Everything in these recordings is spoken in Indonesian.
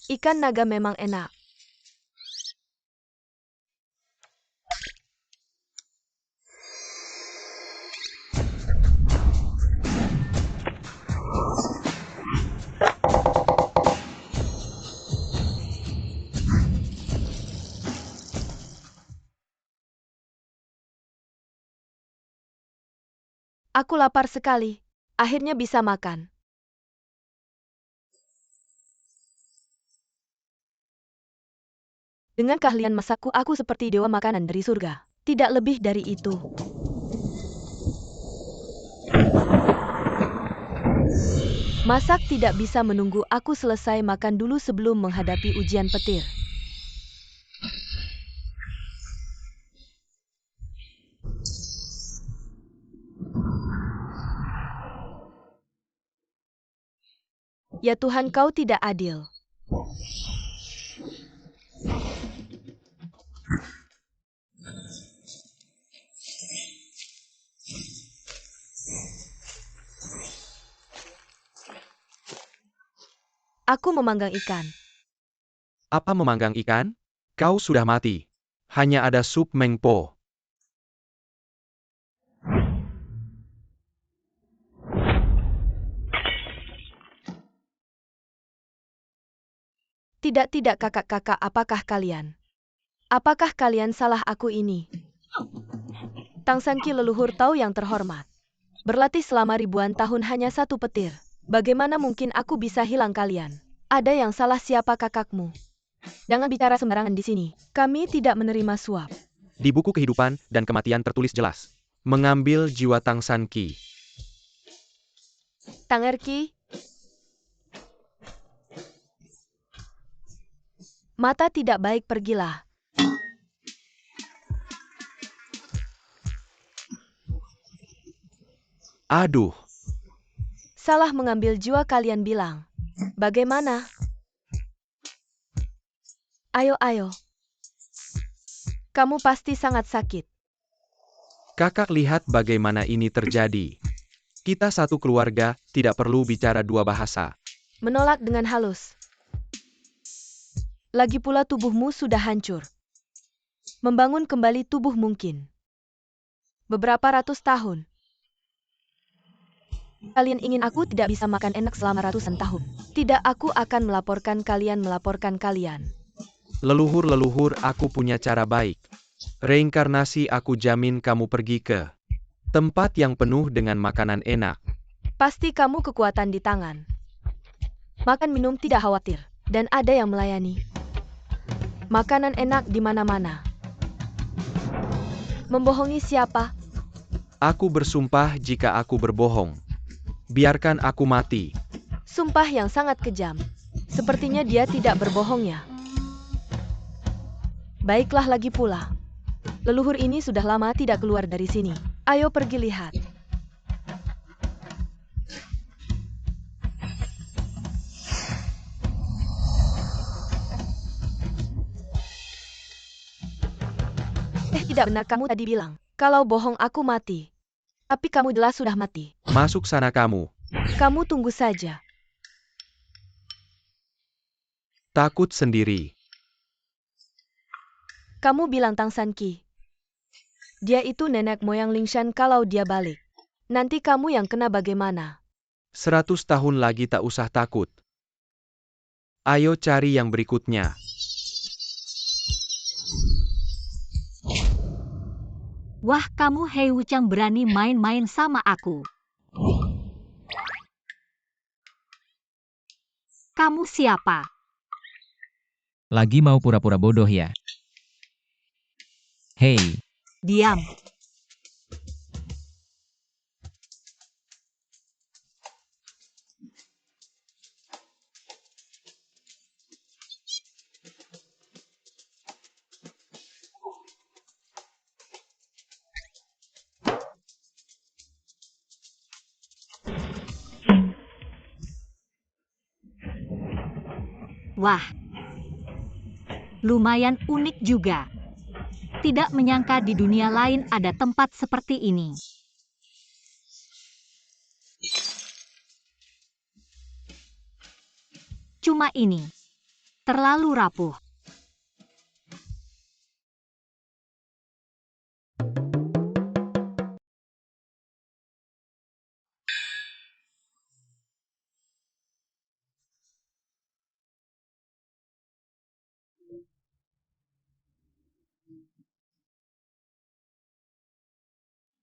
Ikan naga memang enak. Aku lapar sekali. Akhirnya bisa makan. Dengan keahlian masakku, aku seperti dewa makanan dari surga. Tidak lebih dari itu. Masak tidak bisa menunggu, aku selesai makan dulu sebelum menghadapi ujian petir. Ya Tuhan, kau tidak adil. Aku memanggang ikan. Apa memanggang ikan? Kau sudah mati. Hanya ada sup mengpo. Tidak kakak-kakak, apakah kalian? Apakah kalian salah aku ini? Tang Sanqi leluhur Tao yang terhormat. Berlatih selama ribuan tahun hanya satu petir. Bagaimana mungkin aku bisa hilang kalian? Ada yang salah, siapa kakakmu? Jangan bicara sembarangan di sini. Kami tidak menerima suap. Di buku kehidupan dan kematian tertulis jelas. Mengambil jiwa Tang Sanqi. Tang Erki. Mata tidak baik, pergilah. Aduh. Salah mengambil jiwa, kalian bilang. Bagaimana? Ayo. Kamu pasti sangat sakit. Kakak lihat bagaimana ini terjadi. Kita satu keluarga, tidak perlu bicara dua bahasa. Menolak dengan halus. Lagi pula tubuhmu sudah hancur. Membangun kembali tubuh mungkin beberapa ratus tahun. Kalian ingin aku tidak bisa makan enak selama ratusan tahun? Tidak, aku akan melaporkan kalian. Leluhur, aku punya cara baik. Reinkarnasi, aku jamin kamu pergi ke tempat yang penuh dengan makanan enak. Pasti kamu kekuatan di tangan. Makan minum tidak khawatir. Dan ada yang melayani. Makanan enak di mana-mana. Membohongi siapa? Aku bersumpah jika aku berbohong. Biarkan aku mati. Sumpah yang sangat kejam. Sepertinya dia tidak berbohong ya. Baiklah, lagi pula. Leluhur ini sudah lama tidak keluar dari sini. Ayo pergi lihat. Tidak benar, kamu tadi bilang, kalau bohong aku mati. Tapi kamu jelas sudah mati. Masuk sana kamu. Kamu tunggu saja. Takut sendiri. Kamu bilang Tang Sanqi. Dia itu nenek moyang Lingshan, kalau dia balik. Nanti kamu yang kena bagaimana? 100 tahun lagi tak usah takut. Ayo cari yang berikutnya. Wah, kamu Hei Wuchang berani main-main sama aku. Kamu siapa? Lagi mau pura-pura bodoh ya? Hei, Diam. Wah, lumayan unik juga. Tidak menyangka di dunia lain ada tempat seperti ini. Cuma ini. terlalu rapuh.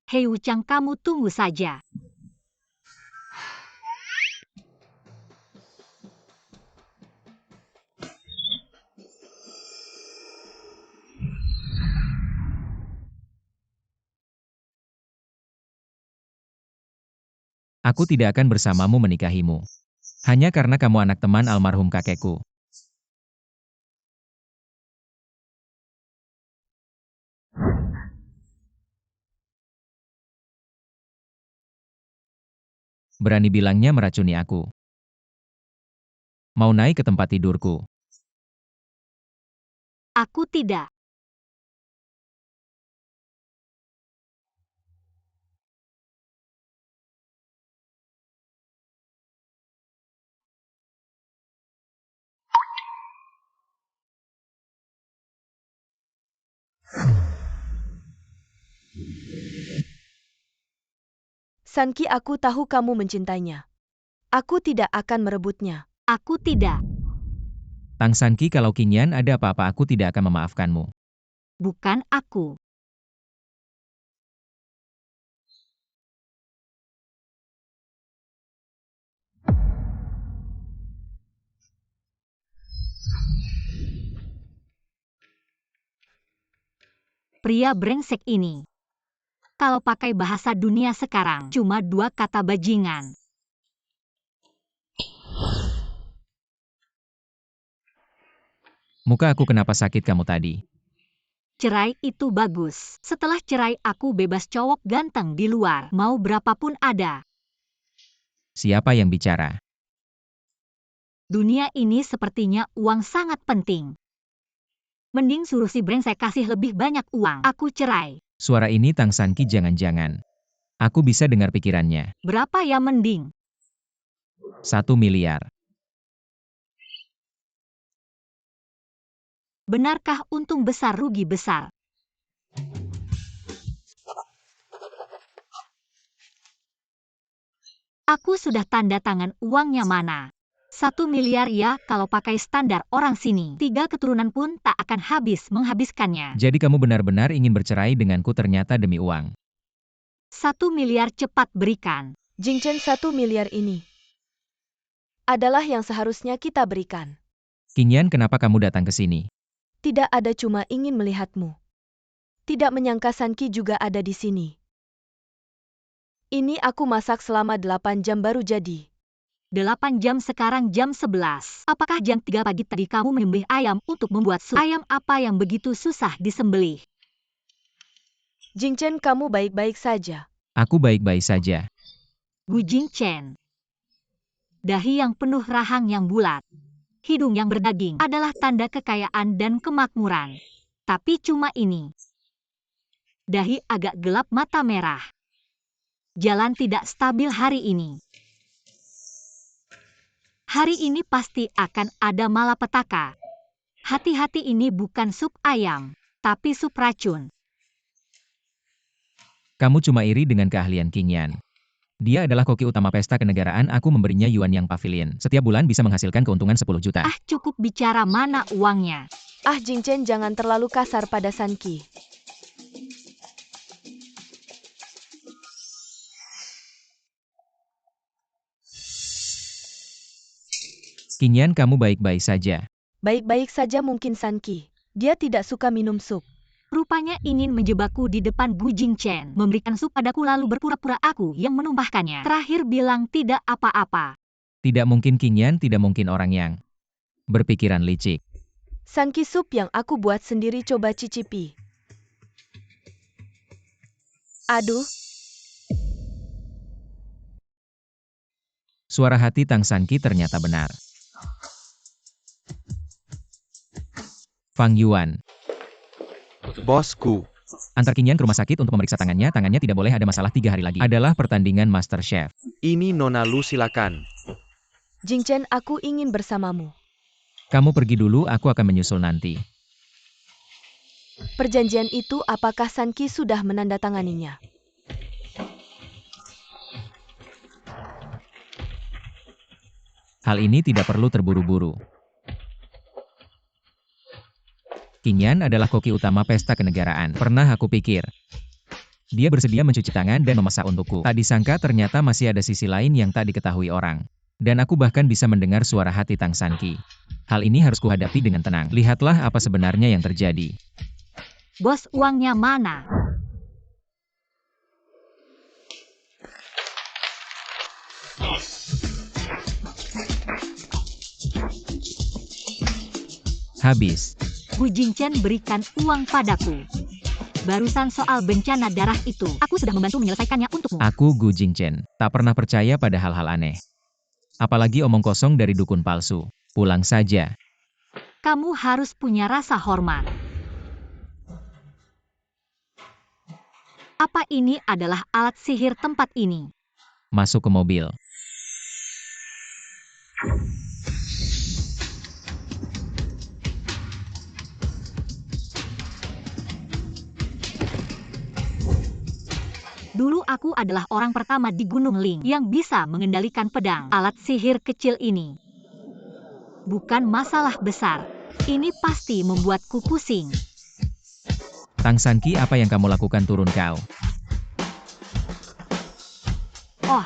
Hei Wuchang, kamu tunggu saja. Aku tidak akan bersamamu menikahimu. Hanya karena kamu anak teman almarhum kakekku. Berani bilangnya meracuni aku. Mau naik ke tempat tidurku. Aku tidak. Sanki, aku tahu kamu mencintainya. Aku tidak akan merebutnya. Aku tidak. Tang Sanki, kalau Qingyan ada apa-apa aku tidak akan memaafkanmu. Bukan aku. Pria brengsek ini. Kalau pakai bahasa dunia sekarang, cuma 2 kata bajingan. Muka aku kenapa sakit kamu tadi? Cerai itu bagus. Setelah cerai aku bebas cowok ganteng di luar. Mau berapapun ada. Siapa yang bicara? Dunia ini sepertinya uang sangat penting. Mending suruh si brengsek kasih lebih banyak uang. Aku cerai. Suara ini Tang Sanki, jangan-jangan. Aku bisa dengar pikirannya. Berapa ya mending? 1 miliar. Benarkah untung besar rugi besar? Aku sudah tanda tangan, uangnya mana? 1 miliar ya, kalau pakai standar orang sini. 3 keturunan pun tak akan habis menghabiskannya. Jadi kamu benar-benar ingin bercerai denganku ternyata demi uang. 1 miliar cepat berikan. Jingchen, 1 miliar ini adalah yang seharusnya kita berikan. Qingyan, kenapa kamu datang ke sini? Tidak ada, cuma ingin melihatmu. Tidak menyangka Sanki juga ada di sini. Ini aku masak selama 8 jam baru jadi. 8 jam sekarang jam 11. Apakah jam 3 pagi tadi kamu menyembelih ayam untuk membuat sup? Ayam apa yang begitu susah disembelih? Jingchen, kamu baik-baik saja. Aku baik-baik saja. Gu Jingchen. Dahi yang penuh rahang yang bulat. Hidung yang berdaging adalah tanda kekayaan dan kemakmuran. Tapi cuma ini. Dahi agak gelap, mata merah. Jalan tidak stabil hari ini. Hari ini pasti akan ada malapetaka. Hati-hati, ini bukan sup ayam, tapi sup racun. Kamu cuma iri dengan keahlian Qingyan. Dia adalah koki utama pesta kenegaraan, aku memberinya yuan yang pavilion. Setiap bulan bisa menghasilkan keuntungan 10 juta. Ah, cukup bicara, mana uangnya? Ah, Jingchen, jangan terlalu kasar pada Sanki. Qingyan, kamu baik-baik saja. Baik-baik saja mungkin Sanki. Dia tidak suka minum sup. Rupanya ingin menjebakku di depan Gu Jingchen. Memberikan sup padaku lalu berpura-pura aku yang menumpahkannya. Terakhir bilang tidak apa-apa. Tidak mungkin Qingyan, tidak mungkin orang yang berpikiran licik. Sanki, sup yang aku buat sendiri, coba cicipi. Aduh. Suara hati Tang Sanki ternyata benar. Fang Yuan. Bosku. Antar Qingyan ke rumah sakit untuk memeriksa tangannya. Tangannya tidak boleh ada masalah 3 hari lagi. Adalah pertandingan Master Chef. Ini Nona Lu, silakan. Jingchen, aku ingin bersamamu. Kamu pergi dulu, aku akan menyusul nanti. Perjanjian itu apakah Sanki sudah menandatanganinya? Hal ini tidak perlu terburu-buru. Qingyan adalah koki utama pesta kenegaraan. Pernah aku pikir. Dia bersedia mencuci tangan dan memasak untukku. Tak disangka ternyata masih ada sisi lain yang tak diketahui orang. Dan aku bahkan bisa mendengar suara hati Tang Sanqi. Hal ini harus kuhadapi dengan tenang. Lihatlah apa sebenarnya yang terjadi. Bos, uangnya mana? Habis. Gu Jingchen berikan uang padaku. Barusan soal bencana darah itu, aku sudah membantu menyelesaikannya untukmu. Aku Gu Jingchen, tak pernah percaya pada hal-hal aneh. Apalagi omong kosong dari dukun palsu. Pulang saja. Kamu harus punya rasa hormat. Apa ini adalah alat sihir tempat ini? Masuk ke mobil. Dulu aku adalah orang pertama di Gunung Ling yang bisa mengendalikan pedang. Alat sihir kecil ini bukan masalah besar. Ini pasti membuatku pusing. Tang Sanqi, apa yang kamu lakukan? Turun kau. Oh.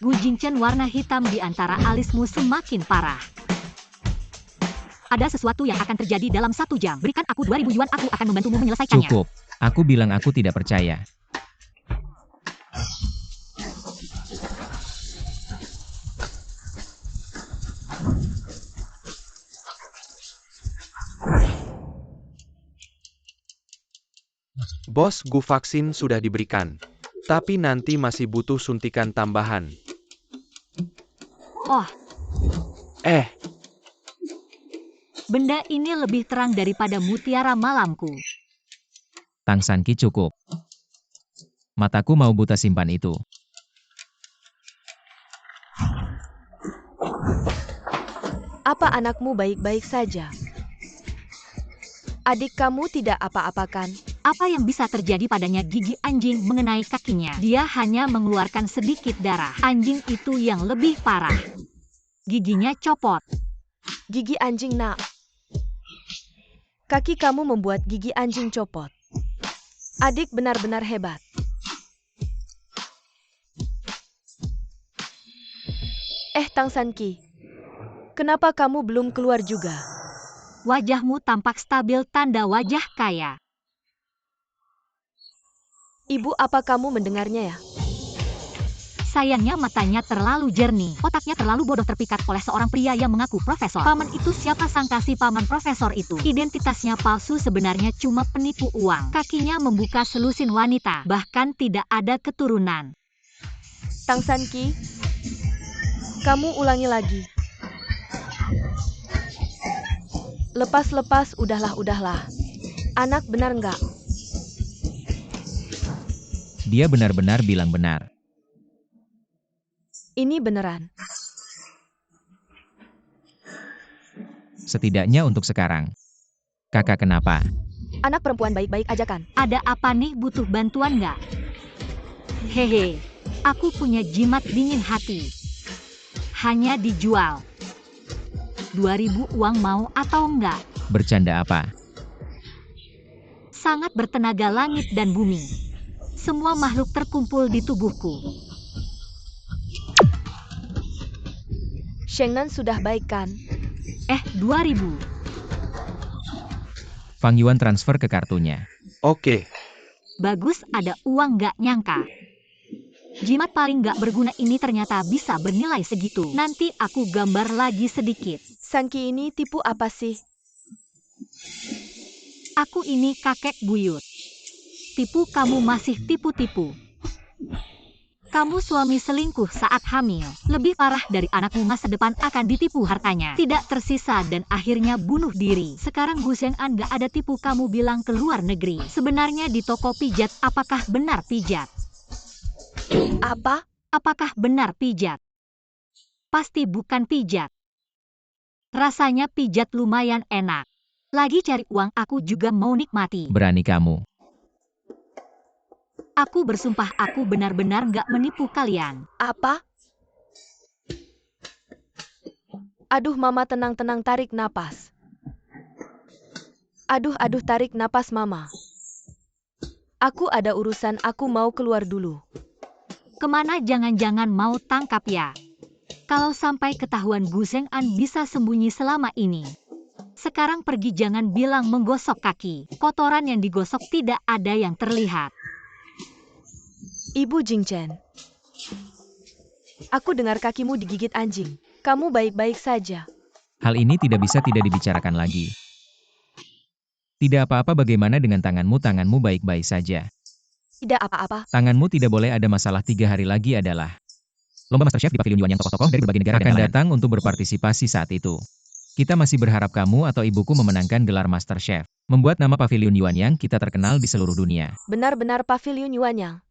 Gu Jingchen, warna hitam di antara alismu semakin parah. Ada sesuatu yang akan terjadi dalam 1 jam. Berikan aku 2.000 yuan, aku akan membantumu menyelesaikannya. Cukup. Aku bilang aku tidak percaya. Bos, Gu vaksin sudah diberikan. Tapi nanti masih butuh suntikan tambahan. Oh. Eh, Benda ini lebih terang daripada mutiara malamku. Tang Sanqi, cukup. Mataku mau buta, simpan itu. Apa anakmu baik-baik saja? Adik kamu tidak apa-apakan? Apa yang bisa terjadi padanya? Gigi anjing mengenai kakinya. Dia hanya mengeluarkan sedikit darah. Anjing itu yang lebih parah. Giginya copot. Gigi anjing, nak. Kaki kamu membuat gigi anjing copot. Adik benar-benar hebat. Tang Sanqi, kenapa kamu belum keluar juga? Wajahmu tampak stabil, tanda wajah kaya. Ibu, apa kamu mendengarnya ya? Sayangnya matanya terlalu jernih, otaknya terlalu bodoh, terpikat oleh seorang pria yang mengaku profesor. Paman itu siapa? Sangka si paman profesor itu identitasnya palsu, sebenarnya cuma penipu uang. Kakinya membuka selusin wanita, bahkan tidak ada keturunan. Tang Sanqi, kamu ulangi lagi. Lepas-lepas, udahlah. Anak benar nggak? Dia benar-benar bilang benar. Ini beneran. Setidaknya untuk sekarang. Kakak kenapa? Anak perempuan baik-baik aja kan? Ada apa nih, butuh bantuan nggak? Hehe, aku punya jimat dingin hati. Hanya dijual. 2.000 uang, mau atau enggak? Bercanda apa? Sangat bertenaga, langit dan bumi. Semua makhluk terkumpul di tubuhku. Shengnan sudah baik kan? 2.000. Fang Yuan transfer ke kartunya. oke. Bagus, ada uang, nggak nyangka. Jimat paling nggak berguna ini ternyata bisa bernilai segitu. Nanti aku gambar lagi sedikit. Sanqi ini tipu apa sih? Aku ini kakek buyut. Tipu kamu masih tipu-tipu. Kamu suami selingkuh saat hamil. Lebih parah dari anakmu, masa depan akan ditipu hartanya. Tidak tersisa dan akhirnya bunuh diri. Sekarang Gu Sheng'an gak ada tipu, kamu bilang ke luar negeri. Sebenarnya di toko pijat. Apakah benar pijat? Apa? Apakah benar pijat? pasti bukan pijat. Rasanya pijat lumayan enak. Lagi cari uang aku juga mau nikmati. Berani kamu. Aku bersumpah aku benar-benar nggak menipu kalian. Apa? Aduh Mama, tenang-tenang, tarik napas. Aduh, tarik napas Mama. Aku ada urusan, aku mau keluar dulu. Kemana, jangan-jangan mau tangkap ya? Kalau sampai ketahuan Gu Zheng'an bisa sembunyi selama ini. Sekarang pergi, jangan bilang menggosok kaki. Kotoran yang digosok tidak ada yang terlihat. Ibu Jingchen. Aku dengar kakimu digigit anjing. Kamu baik-baik saja. Hal ini tidak bisa tidak dibicarakan lagi. Tidak apa-apa, bagaimana dengan tanganmu? Tanganmu baik-baik saja. Tidak apa-apa. Tanganmu tidak boleh ada masalah. 3 hari lagi adalah lomba MasterChef di Pavilion Yuan yang tokoh-tokoh dari berbagai negara akan datang untuk berpartisipasi saat itu. Kita masih berharap kamu atau ibuku memenangkan gelar MasterChef. Membuat nama Pavilion Yuan yang kita terkenal di seluruh dunia. Benar-benar Pavilion Yuanyang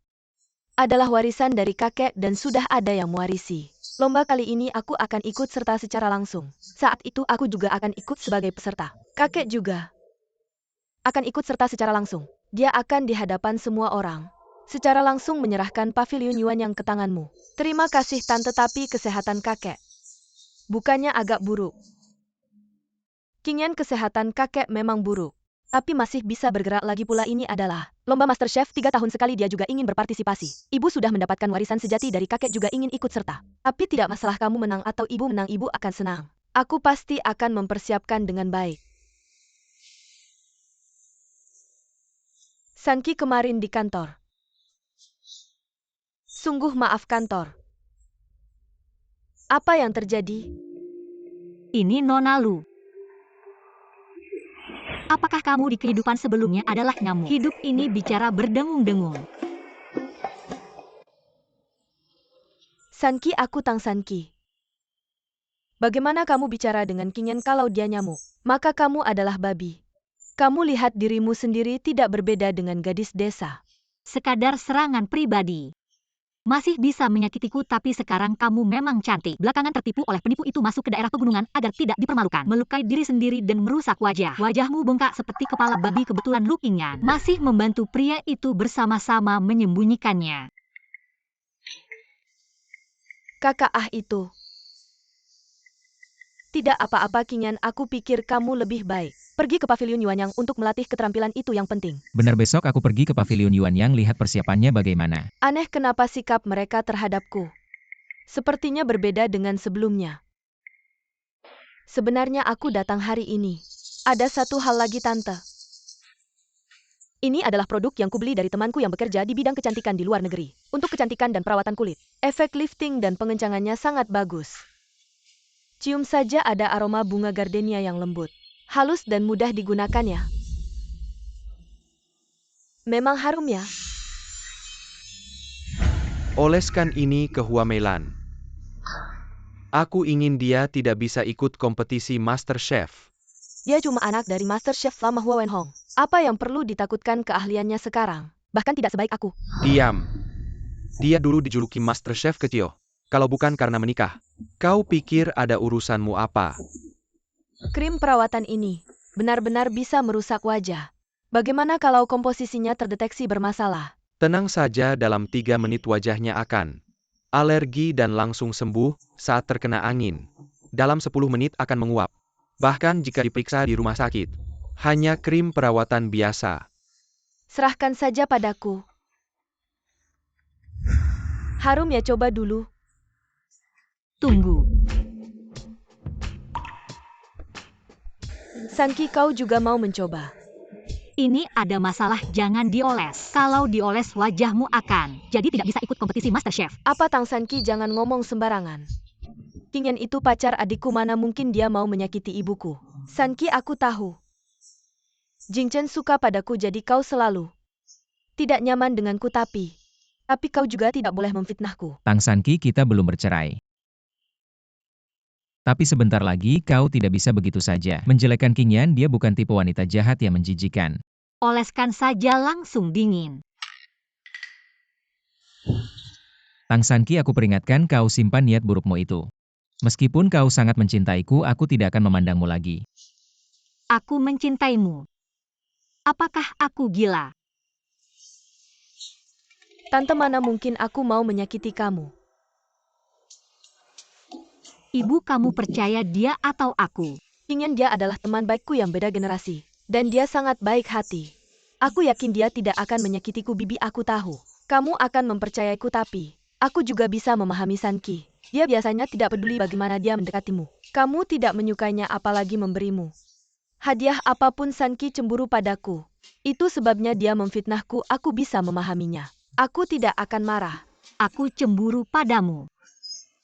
adalah warisan dari kakek dan sudah ada yang mewarisi. Lomba kali ini aku akan ikut serta secara langsung. Saat itu aku juga akan ikut sebagai peserta. Kakek juga akan ikut serta secara langsung. Dia akan di hadapan semua orang secara langsung menyerahkan Pavilion Yuanyang ke tanganmu. Terima kasih Tante, tapi kesehatan kakek bukannya agak buruk. Qingyan, kesehatan kakek memang buruk, tapi masih bisa bergerak lagi pula. Ini adalah lomba MasterChef 3 tahun sekali, dia juga ingin berpartisipasi. Ibu sudah mendapatkan warisan sejati dari kakek, juga ingin ikut serta. Tapi tidak masalah, kamu menang atau ibu menang, ibu akan senang. Aku pasti akan mempersiapkan dengan baik. Sanki kemarin di kantor. Sungguh maaf kantor. Apa yang terjadi? Ini Nona Lu. Apakah kamu di kehidupan sebelumnya adalah nyamuk? Hidup ini bicara berdengung-dengung. Sanki, aku Tang Sanki. Bagaimana kamu bicara dengan Qingyan kalau dia nyamuk? Maka kamu adalah babi. Kamu lihat dirimu sendiri tidak berbeda dengan gadis desa. Sekadar serangan pribadi. Masih bisa menyakitiku, tapi sekarang kamu memang cantik. Belakangan tertipu oleh penipu itu masuk ke daerah pegunungan agar tidak dipermalukan. Melukai diri sendiri dan merusak wajah. Wajahmu bengkak seperti kepala babi. Kebetulan Lu Qingyan masih membantu pria itu bersama-sama menyembunyikannya. Kakak itu. Tidak apa-apa Qingyan, aku pikir kamu lebih baik pergi ke Pavilion Yuanyang untuk melatih keterampilan itu yang penting. Benar, besok aku pergi ke Pavilion Yuan yang lihat persiapannya bagaimana. Aneh kenapa sikap mereka terhadapku sepertinya berbeda dengan sebelumnya. Sebenarnya aku datang hari ini. Ada satu hal lagi Tante. Ini adalah produk yang kubeli dari temanku yang bekerja di bidang kecantikan di luar negeri. Untuk kecantikan dan perawatan kulit. Efek lifting dan pengencangannya sangat bagus. Cium saja ada aroma bunga gardenia yang lembut. Halus dan mudah digunakan ya. Memang harum ya. Oleskan ini ke Huamelan. Aku ingin dia tidak bisa ikut kompetisi MasterChef. Dia cuma anak dari MasterChef lama Hua Wenhong. Apa yang perlu ditakutkan keahliannya sekarang? Bahkan tidak sebaik aku. Diam. Dia dulu dijuluki MasterChef kecil. Kalau bukan karena menikah. Kau pikir ada urusanmu apa? Krim perawatan ini benar-benar bisa merusak wajah. Bagaimana kalau komposisinya terdeteksi bermasalah? Tenang saja, dalam 3 menit wajahnya akan alergi dan langsung sembuh saat terkena angin. Dalam 10 menit akan menguap. Bahkan jika diperiksa di rumah sakit. Hanya krim perawatan biasa. Serahkan saja padaku. Harum ya, coba dulu. Tunggu. Sanki, kau juga mau mencoba? Ini ada masalah, jangan dioles. Kalau dioles wajahmu akan jadi tidak bisa ikut kompetisi MasterChef. Apa Tang Sanki, jangan ngomong sembarangan. Qingyan itu pacar adikku, mana mungkin dia mau menyakiti ibuku. Sanki, aku tahu. Jingchen suka padaku, jadi kau selalu tidak nyaman denganku, tapi kau juga tidak boleh memfitnahku. Tang Sanki, kita belum bercerai. Tapi sebentar lagi kau tidak bisa begitu saja menjelekkan Qingyan, dia bukan tipe wanita jahat yang menjijikan. Oleskan saja langsung dingin. Tang Sanki, aku peringatkan kau, simpan niat burukmu itu. Meskipun kau sangat mencintaiku, aku tidak akan memandangmu lagi. Aku mencintaimu. Apakah aku gila? Tante, mana mungkin aku mau menyakiti kamu? Ibu kamu percaya dia atau aku? Ingin dia adalah teman baikku yang beda generasi. Dan dia sangat baik hati. Aku yakin dia tidak akan menyakitiku, Bibi. Aku tahu. Kamu akan mempercayaiku, tapi aku juga bisa memahami Sanki. Dia biasanya tidak peduli bagaimana dia mendekatimu. Kamu tidak menyukainya apalagi memberimu hadiah apapun. Sanki cemburu padaku. Itu sebabnya dia memfitnahku. Aku bisa memahaminya. Aku tidak akan marah. Aku cemburu padamu.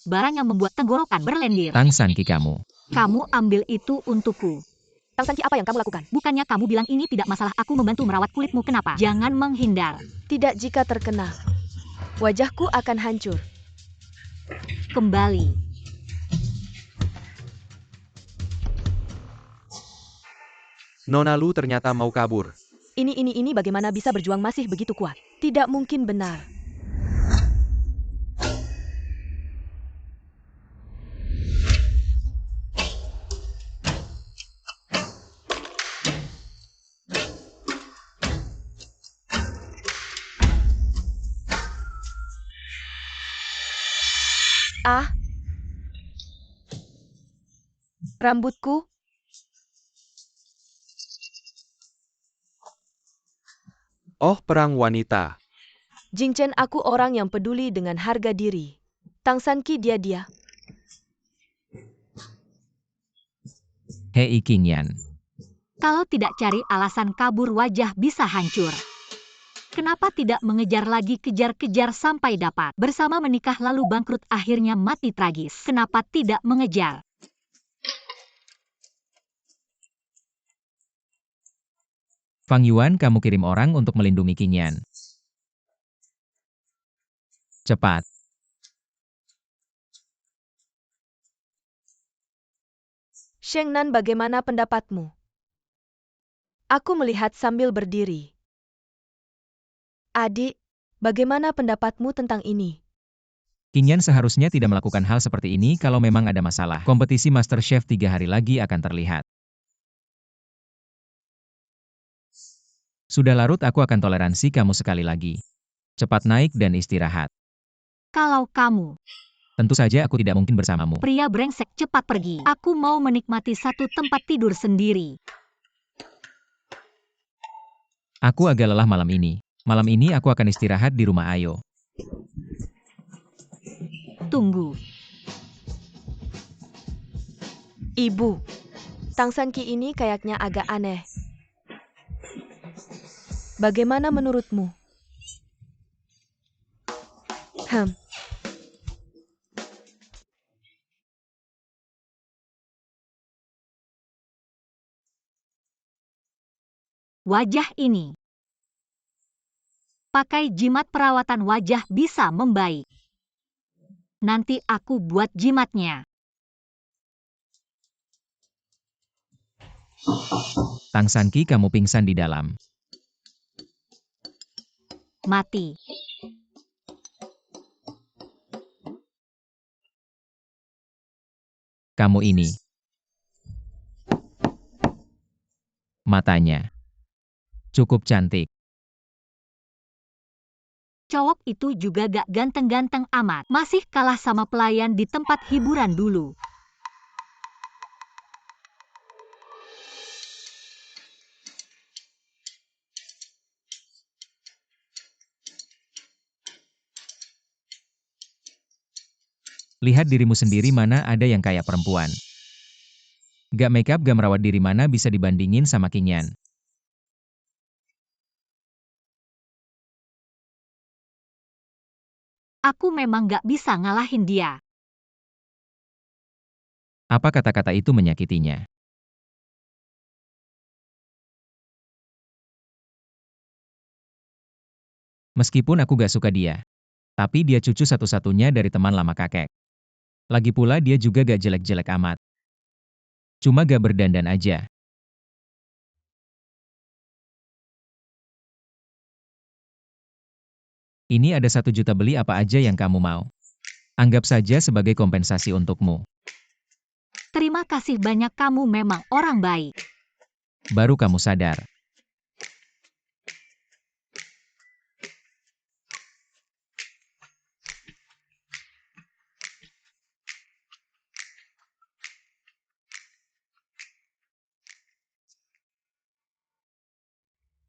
Barang yang membuat tenggorokan berlendir. Tang Sanki, kamu. Kamu ambil itu untukku. Tang Sanki, apa yang kamu lakukan? Bukannya kamu bilang ini tidak masalah aku membantu merawat kulitmu, kenapa? Jangan menghindar. Tidak, jika terkena, wajahku akan hancur. Kembali. Nona Lu ternyata mau kabur. Ini bagaimana bisa berjuang masih begitu kuat? Tidak mungkin benar. Ah. Rambutku. Oh, perang wanita. Jing Chen, aku orang yang peduli dengan harga diri. Tang Sanki, dia. Hei Qingyan. Kalau tidak cari alasan kabur, wajah bisa hancur. Kenapa tidak mengejar lagi, kejar-kejar sampai dapat? Bersama menikah lalu bangkrut, akhirnya mati tragis. Kenapa tidak mengejar? Fang Yuan, kamu kirim orang untuk melindungi Qingyan. Cepat. Sheng Nan, bagaimana pendapatmu? Aku melihat sambil berdiri. Adik, bagaimana pendapatmu tentang ini? Qingyan seharusnya tidak melakukan hal seperti ini kalau memang ada masalah. Kompetisi MasterChef 3 hari lagi akan terlihat. Sudah larut, aku akan toleransi kamu sekali lagi. Cepat naik dan istirahat. Kalau kamu, Tentu saja aku tidak mungkin bersamamu. pria brengsek, cepat pergi. Aku mau menikmati satu tempat tidur sendiri. Aku agak lelah malam ini. Malam ini aku akan istirahat di rumah Ayo. Tunggu. Ibu, Tang Sanki ini kayaknya agak aneh. Bagaimana menurutmu? Wajah ini. Pakai jimat perawatan wajah bisa membaik. Nanti aku buat jimatnya. Tang Sanki, kamu pingsan di dalam. Mati. Kamu ini. Matanya. Cukup cantik. Cowok itu juga gak ganteng-ganteng amat. Masih kalah sama pelayan di tempat hiburan dulu. Lihat dirimu sendiri, mana ada yang kayak perempuan. Gak makeup, gak merawat diri, mana bisa dibandingin sama Qingyan. Aku memang gak bisa ngalahin dia. Apa kata-kata itu menyakitinya? Meskipun aku gak suka dia. Tapi dia cucu satu-satunya dari teman lama kakek. Lagi pula dia juga gak jelek-jelek amat. Cuma gak berdandan aja. Ini ada 1 juta, beli apa aja yang kamu mau. Anggap saja sebagai kompensasi untukmu. Terima kasih banyak, kamu memang orang baik. Baru kamu sadar.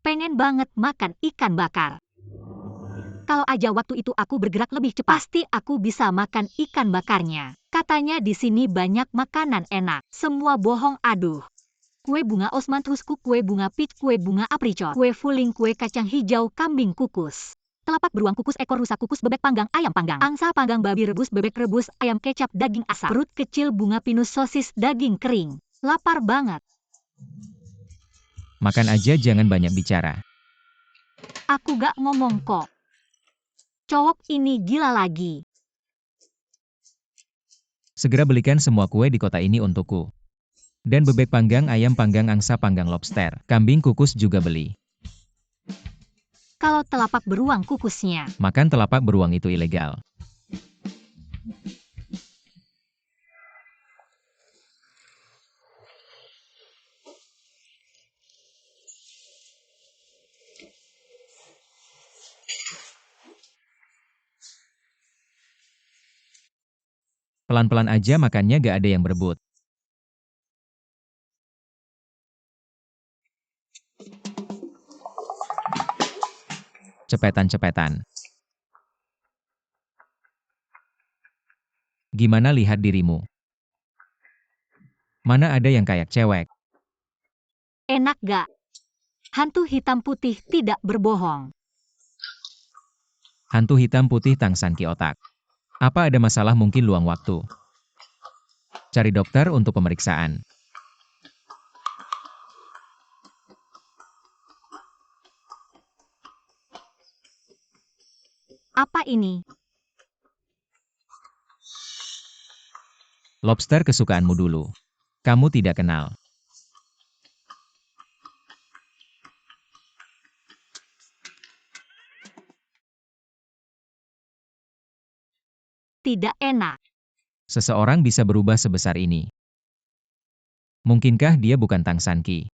Pengen banget makan ikan bakar. Kalau aja waktu itu aku bergerak lebih cepat, pasti aku bisa makan ikan bakarnya. Katanya di sini banyak makanan enak. Semua bohong, aduh. Kue bunga Osman Tusku, kue bunga peach, kue bunga apricot, kue fuling, kue kacang hijau, kambing kukus. Telapak beruang kukus, ekor rusa kukus, bebek panggang, ayam panggang, angsa panggang, babi rebus, bebek rebus, ayam kecap, daging asap, perut kecil, bunga pinus, sosis, daging kering. Lapar banget. Makan aja, jangan banyak bicara. Aku gak ngomong kok. Cowok ini gila lagi. Segera belikan semua kue di kota ini untukku. Dan bebek panggang, ayam panggang, angsa panggang, lobster, kambing kukus juga beli. Kalau telapak beruang kukusnya. Makan telapak beruang itu ilegal. Pelan-pelan aja makannya, gak ada yang berebut. Cepetan-cepetan. Gimana lihat dirimu? Mana ada yang kayak cewek? Enak gak? Hantu hitam putih tidak berbohong. Hantu hitam putih tangsan ki otak. Apa ada masalah, mungkin luang waktu. Cari dokter untuk pemeriksaan. Apa ini? Lobster kesukaanmu dulu. Kamu tidak kenal. Tidak enak. Seseorang bisa berubah sebesar ini. Mungkinkah dia bukan tangsan ki?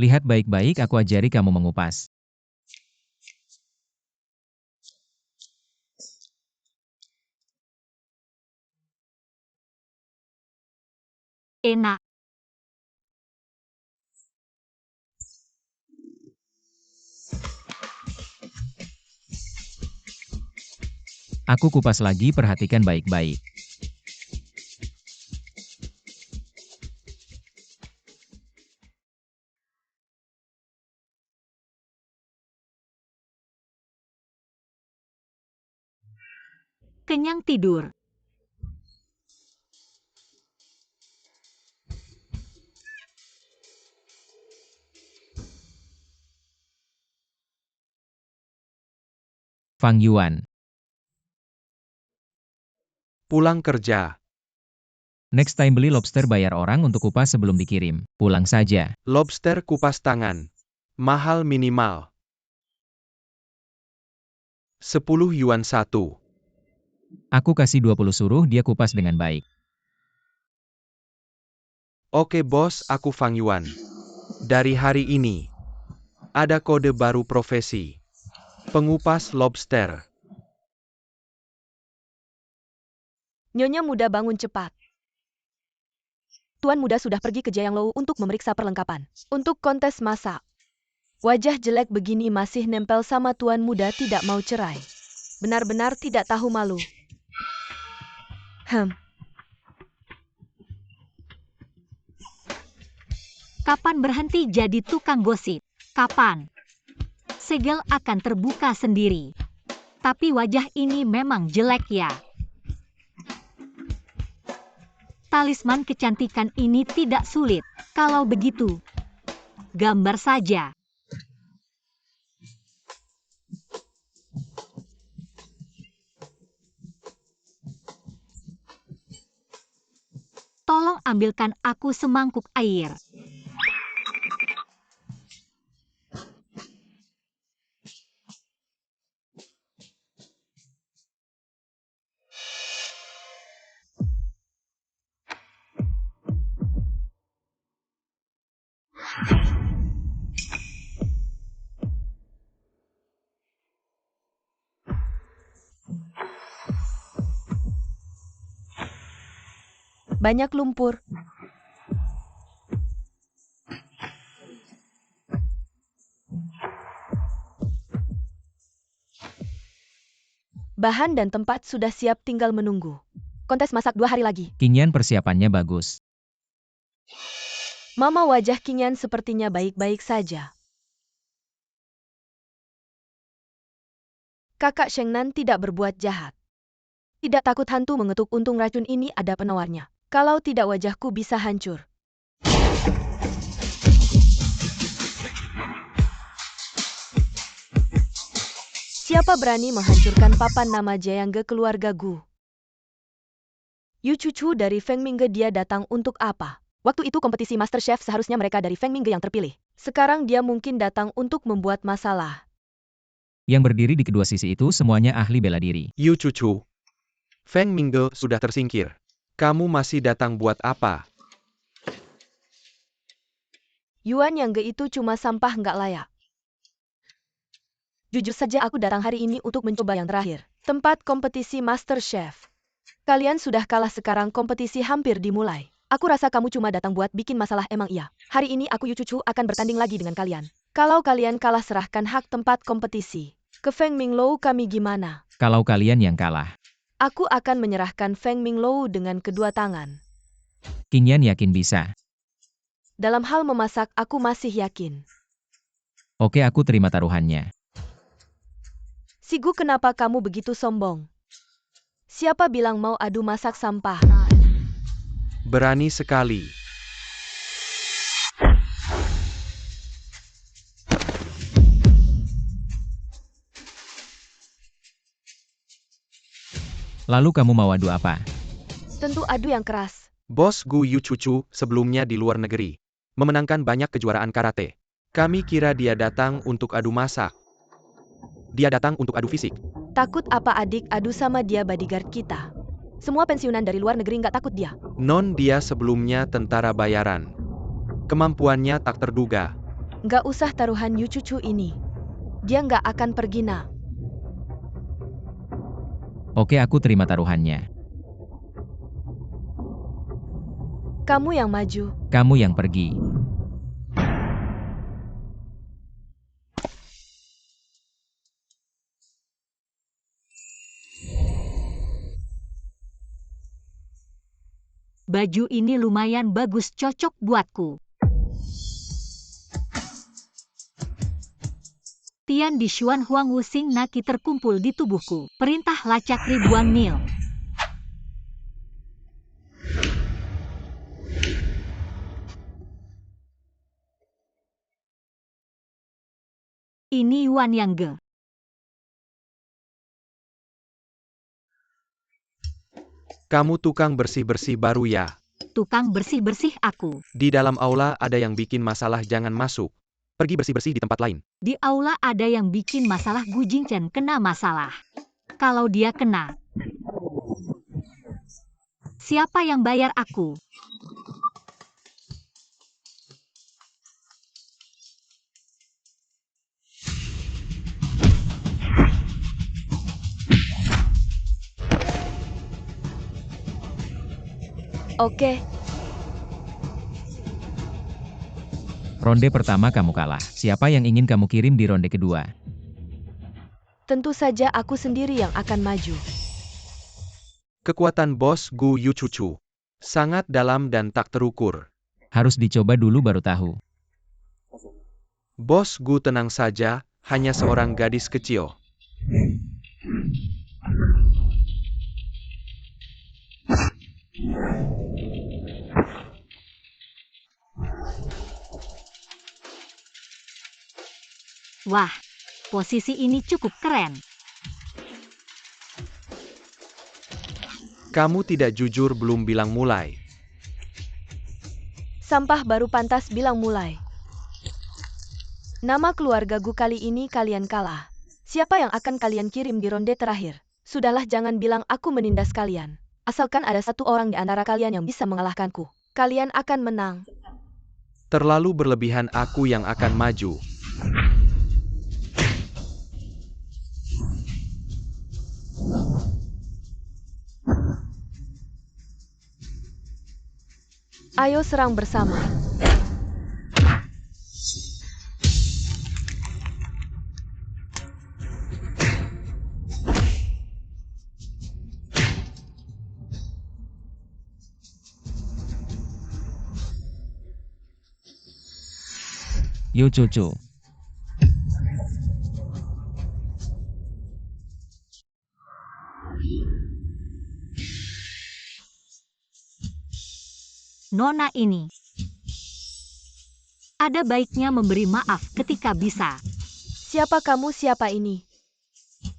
Lihat baik-baik, aku ajari kamu mengupas. Enak. Aku kupas lagi, perhatikan baik-baik. Kenyang tidur. Fang Yuan. Pulang kerja. Next time beli lobster, bayar orang untuk kupas sebelum dikirim. Pulang saja. Lobster kupas tangan. Mahal minimal 10 yuan 1. Aku kasih 20, suruh dia kupas dengan baik. Oke bos, aku Fang Yuan. Dari hari ini, ada kode baru profesi. Pengupas lobster. Nyonya muda, bangun cepat. Tuan muda sudah pergi ke Jianglou untuk memeriksa perlengkapan. Untuk kontes masak. Wajah jelek begini masih nempel sama tuan muda, tidak mau cerai. Benar-benar tidak tahu malu. Kapan berhenti jadi tukang gosip? Kapan? Segel akan terbuka sendiri. Tapi wajah ini memang jelek ya. Talisman kecantikan ini tidak sulit. Kalau begitu, gambar saja. ambilkan aku semangkuk air. Banyak lumpur. Bahan dan tempat sudah siap, tinggal menunggu. Kontes masak 2 hari lagi. Qingyan persiapannya bagus. Mama, wajah Qingyan sepertinya baik-baik saja. Kakak Shengnan tidak berbuat jahat. Tidak takut hantu mengetuk, untung racun ini ada penawarnya. Kalau tidak wajahku bisa hancur. Siapa berani menghancurkan papan nama Jiangge keluarga Gu? Yu cucu dari Feng Mingge, dia datang untuk apa? Waktu itu kompetisi Master Chef, seharusnya mereka dari Feng Mingge yang terpilih. Sekarang dia mungkin datang untuk membuat masalah. Yang berdiri di kedua sisi itu semuanya ahli bela diri. Yu cucu. Feng Mingge sudah tersingkir. Kamu masih datang buat apa? Yuan Yang Ge itu cuma sampah nggak layak. Jujur saja aku datang hari ini untuk mencoba yang terakhir. Tempat kompetisi Master Chef. Kalian sudah kalah, sekarang kompetisi hampir dimulai. Aku rasa kamu cuma datang buat bikin masalah, emang iya. Hari ini aku Yu cucu akan bertanding lagi dengan kalian. Kalau kalian kalah, serahkan hak tempat kompetisi ke Feng Minglou. Kami gimana? Kalau kalian yang kalah, Aku akan menyerahkan Feng Minglou dengan kedua tangan. Qingyan yakin bisa. Dalam hal memasak, aku masih yakin. Oke, aku terima taruhannya. Si Gu, kenapa kamu begitu sombong? Siapa bilang mau adu masak sampah? Berani sekali. Lalu kamu mau adu apa? Tentu adu yang keras. Bos Gu Yu cucu sebelumnya di luar negeri. Memenangkan banyak kejuaraan karate. Kami kira dia datang untuk adu masak. Dia datang untuk adu fisik. Takut apa adik adu sama dia, bodyguard kita? Semua pensiunan dari luar negeri nggak takut dia. Non, dia sebelumnya tentara bayaran. Kemampuannya tak terduga. Nggak usah taruhan Yu cucu ini. Dia nggak akan pergi, nak. Oke, aku terima taruhannya. Kamu yang maju. Kamu yang pergi. Baju ini lumayan bagus, cocok buatku. Tian di Xuan Huang Wuxing Naki terkumpul di tubuhku. Perintah lacak ribuan mil. Ini Yuan Yang Ge. Kamu tukang bersih-bersih baru ya? Tukang bersih-bersih aku. Di dalam aula ada yang bikin masalah, jangan masuk. Pergi bersih-bersih di tempat lain. Di aula ada yang bikin masalah, Gu Jingchen kena masalah. Kalau dia kena, siapa yang bayar aku? Oke. Ronde pertama kamu kalah. Siapa yang ingin kamu kirim di ronde kedua? Tentu saja aku sendiri yang akan maju. Kekuatan Bos Gu Yu cucu sangat dalam dan tak terukur. Harus dicoba dulu baru tahu. Bos Gu, tenang saja, hanya seorang gadis kecil. Wah, posisi ini cukup keren. Kamu tidak jujur, belum bilang mulai. Sampah baru pantas bilang mulai. Nama keluarga Gu kali ini kalian kalah. Siapa yang akan kalian kirim di ronde terakhir? Sudahlah jangan bilang aku menindas kalian. Asalkan ada satu orang di antara kalian yang bisa mengalahkanku. Kalian akan menang. Terlalu berlebihan aku yang akan maju. Ayo serang bersama. Yu Cucu. Nona ini. Ada baiknya memberi maaf ketika bisa. Siapa kamu, siapa ini?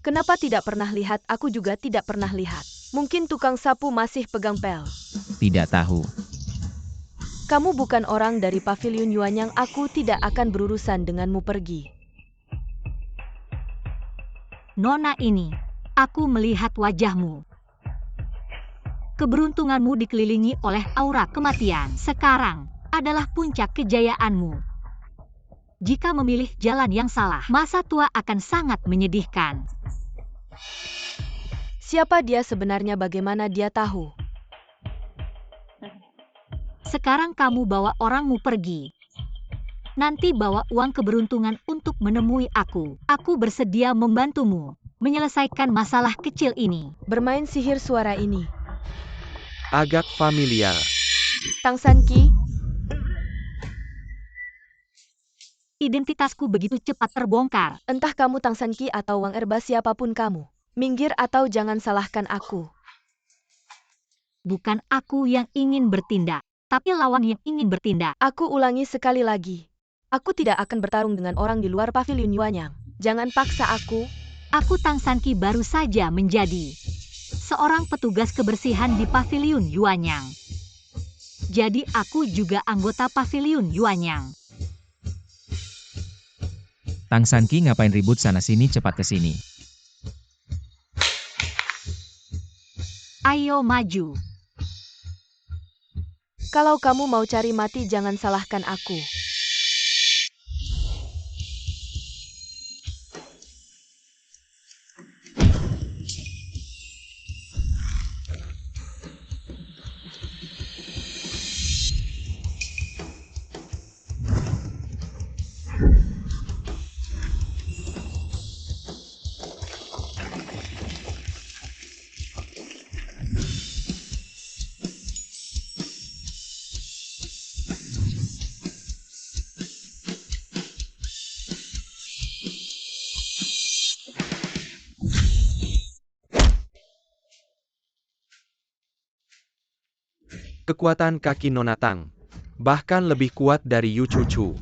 Kenapa tidak pernah lihat? Aku juga tidak pernah lihat. Mungkin tukang sapu masih pegang pel. Tidak tahu. Kamu bukan orang dari pavilion Yuanyang. Aku tidak akan berurusan denganmu, pergi. Nona ini. Aku melihat wajahmu. Keberuntunganmu dikelilingi oleh aura kematian. Sekarang adalah puncak kejayaanmu. Jika memilih jalan yang salah, masa tua akan sangat menyedihkan. Siapa dia sebenarnya? Bagaimana dia tahu? Sekarang kamu bawa orangmu pergi. Nanti bawa uang keberuntungan untuk menemui aku. Aku bersedia membantumu menyelesaikan masalah kecil ini. Bermain sihir suara ini. Agak familiar. Tang San Qi, Identitasku begitu cepat terbongkar. entah kamu Tang San Qi atau Wang Erba, siapapun kamu. Minggir atau jangan salahkan aku. Bukan aku yang ingin bertindak, tapi lawan yang ingin bertindak. Aku ulangi sekali lagi. Aku tidak akan bertarung dengan orang di luar pavilion Yuanyang. Jangan paksa aku. Aku Tang San Qi baru saja menjadi seorang petugas kebersihan di pavilion Yuanyang. Jadi aku juga anggota pavilion Yuanyang. Tang San Qi ngapain ribut sana-sini, cepat ke sini. Ayo maju. Kalau kamu mau cari mati, jangan salahkan aku. Kekuatan kaki Nona Tang. Bahkan lebih kuat dari Yu Cucu.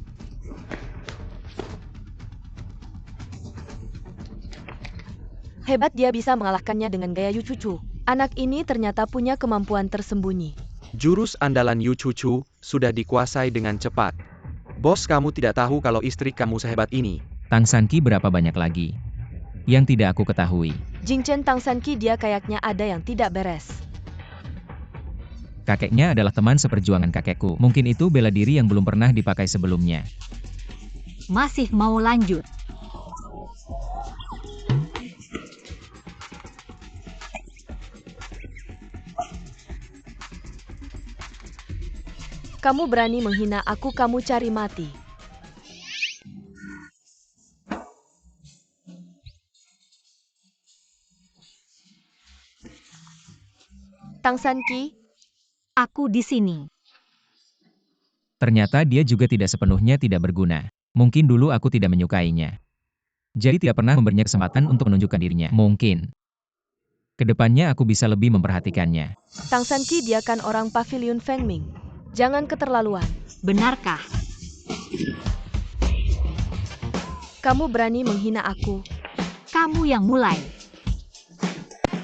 Hebat, dia bisa mengalahkannya dengan gaya Yu Cucu. Anak ini ternyata punya kemampuan tersembunyi. Jurus andalan Yu Cucu sudah dikuasai dengan cepat. Bos, kamu tidak tahu kalau istri kamu sehebat ini. Tang San Qi berapa banyak lagi? Yang tidak aku ketahui. Jingchen Tang San Qi, dia kayaknya ada yang tidak beres. Kakeknya adalah teman seperjuangan kakekku. Mungkin itu bela diri yang belum pernah dipakai sebelumnya. Masih mau lanjut? Kamu berani menghina aku, kamu cari mati. Tang San Qi, Aku di sini. Ternyata dia juga tidak sepenuhnya tidak berguna. Mungkin dulu aku tidak menyukainya. Jadi tidak pernah memberinya kesempatan untuk menunjukkan dirinya. Mungkin kedepannya aku bisa lebih memperhatikannya. Tang San Qi, dia kan orang pavilion Fengming. Jangan keterlaluan. Benarkah? Kamu berani menghina aku. Kamu yang mulai.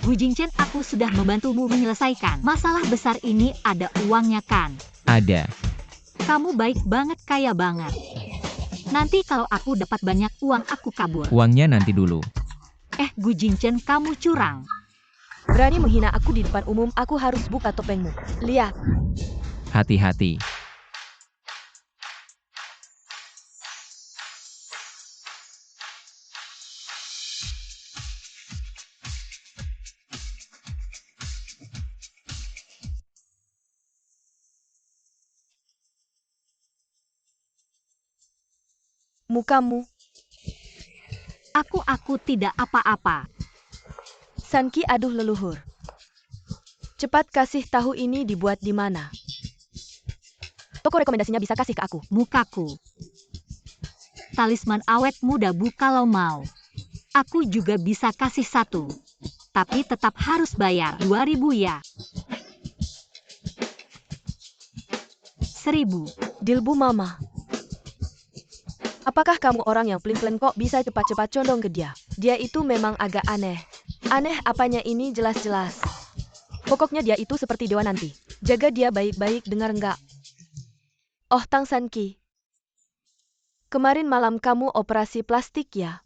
Gu Jingchen, aku sudah membantumu menyelesaikan masalah besar ini. Ada uangnya kan? Ada. Kamu baik banget, kaya banget. Nanti kalau aku dapat banyak uang, aku kabur. Uangnya nanti dulu. Gu Jingchen, kamu curang. Berani menghina aku di depan umum, aku harus buka topengmu. Lihat. Hati-hati. Mukamu. Aku tidak apa-apa. Sanki, aduh leluhur. Cepat kasih tahu ini dibuat di mana. Toko rekomendasinya bisa kasih ke aku. Mukaku. Talisman awet muda Bu, kalau mau. Aku juga bisa kasih 1. Tapi tetap harus bayar 2.000 ya. 1.000. Deal Bu Mama. Apakah kamu orang yang pelin-pelan kok bisa cepat-cepat condong ke dia? Dia itu memang agak aneh. Aneh apanya ini jelas-jelas. Pokoknya dia itu seperti dewa nanti. Jaga dia baik-baik, dengar enggak? Oh Tang Sanki. Kemarin malam kamu operasi plastik ya?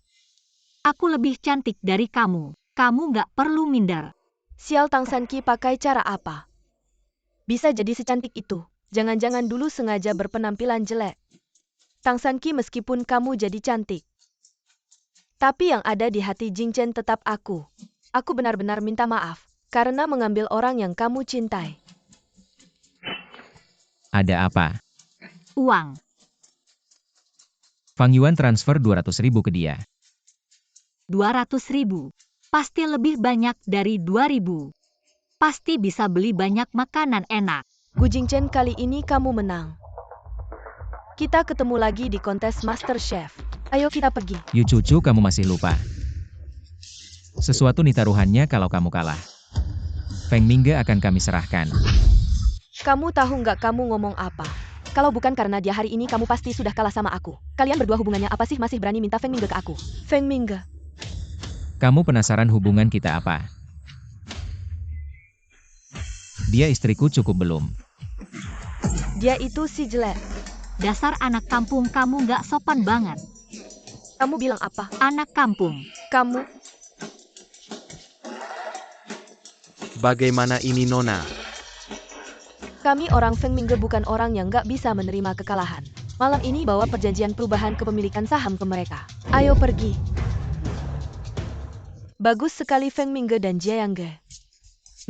Aku lebih cantik dari kamu. Kamu nggak perlu minder. Sial, Tang Sanki pakai cara apa? Bisa jadi secantik itu. Jangan-jangan dulu sengaja berpenampilan jelek. Tang Sanki, meskipun kamu jadi cantik, tapi yang ada di hati Jingchen tetap aku. Aku benar-benar minta maaf karena mengambil orang yang kamu cintai. Ada apa? Uang. Fang Yuan transfer 200.000 ke dia. 200.000. Pasti lebih banyak dari 2.000. Pasti bisa beli banyak makanan enak. Gu Jingchen, kali ini kamu menang. Kita ketemu lagi di kontes Master Chef. Ayo kita pergi. Yu cucu, kamu masih lupa. Sesuatu nih taruhannya kalau kamu kalah. Feng Mingge akan kami serahkan. Kamu tahu nggak kamu ngomong apa? Kalau bukan karena dia hari ini, kamu pasti sudah kalah sama aku. Kalian berdua hubungannya apa sih, masih berani minta Feng Mingge ke aku? Feng Mingge. Kamu penasaran hubungan kita apa? Dia istriku, cukup belum? Dia itu si jelek. Dasar anak kampung, kamu nggak sopan banget. Kamu bilang apa? Anak kampung. Kamu. Bagaimana ini Nona? Kami orang Feng Mingge bukan orang yang nggak bisa menerima kekalahan. Malam ini bawa perjanjian perubahan kepemilikan saham ke mereka. Ayo pergi. Bagus sekali Feng Mingge dan Jia Yangge.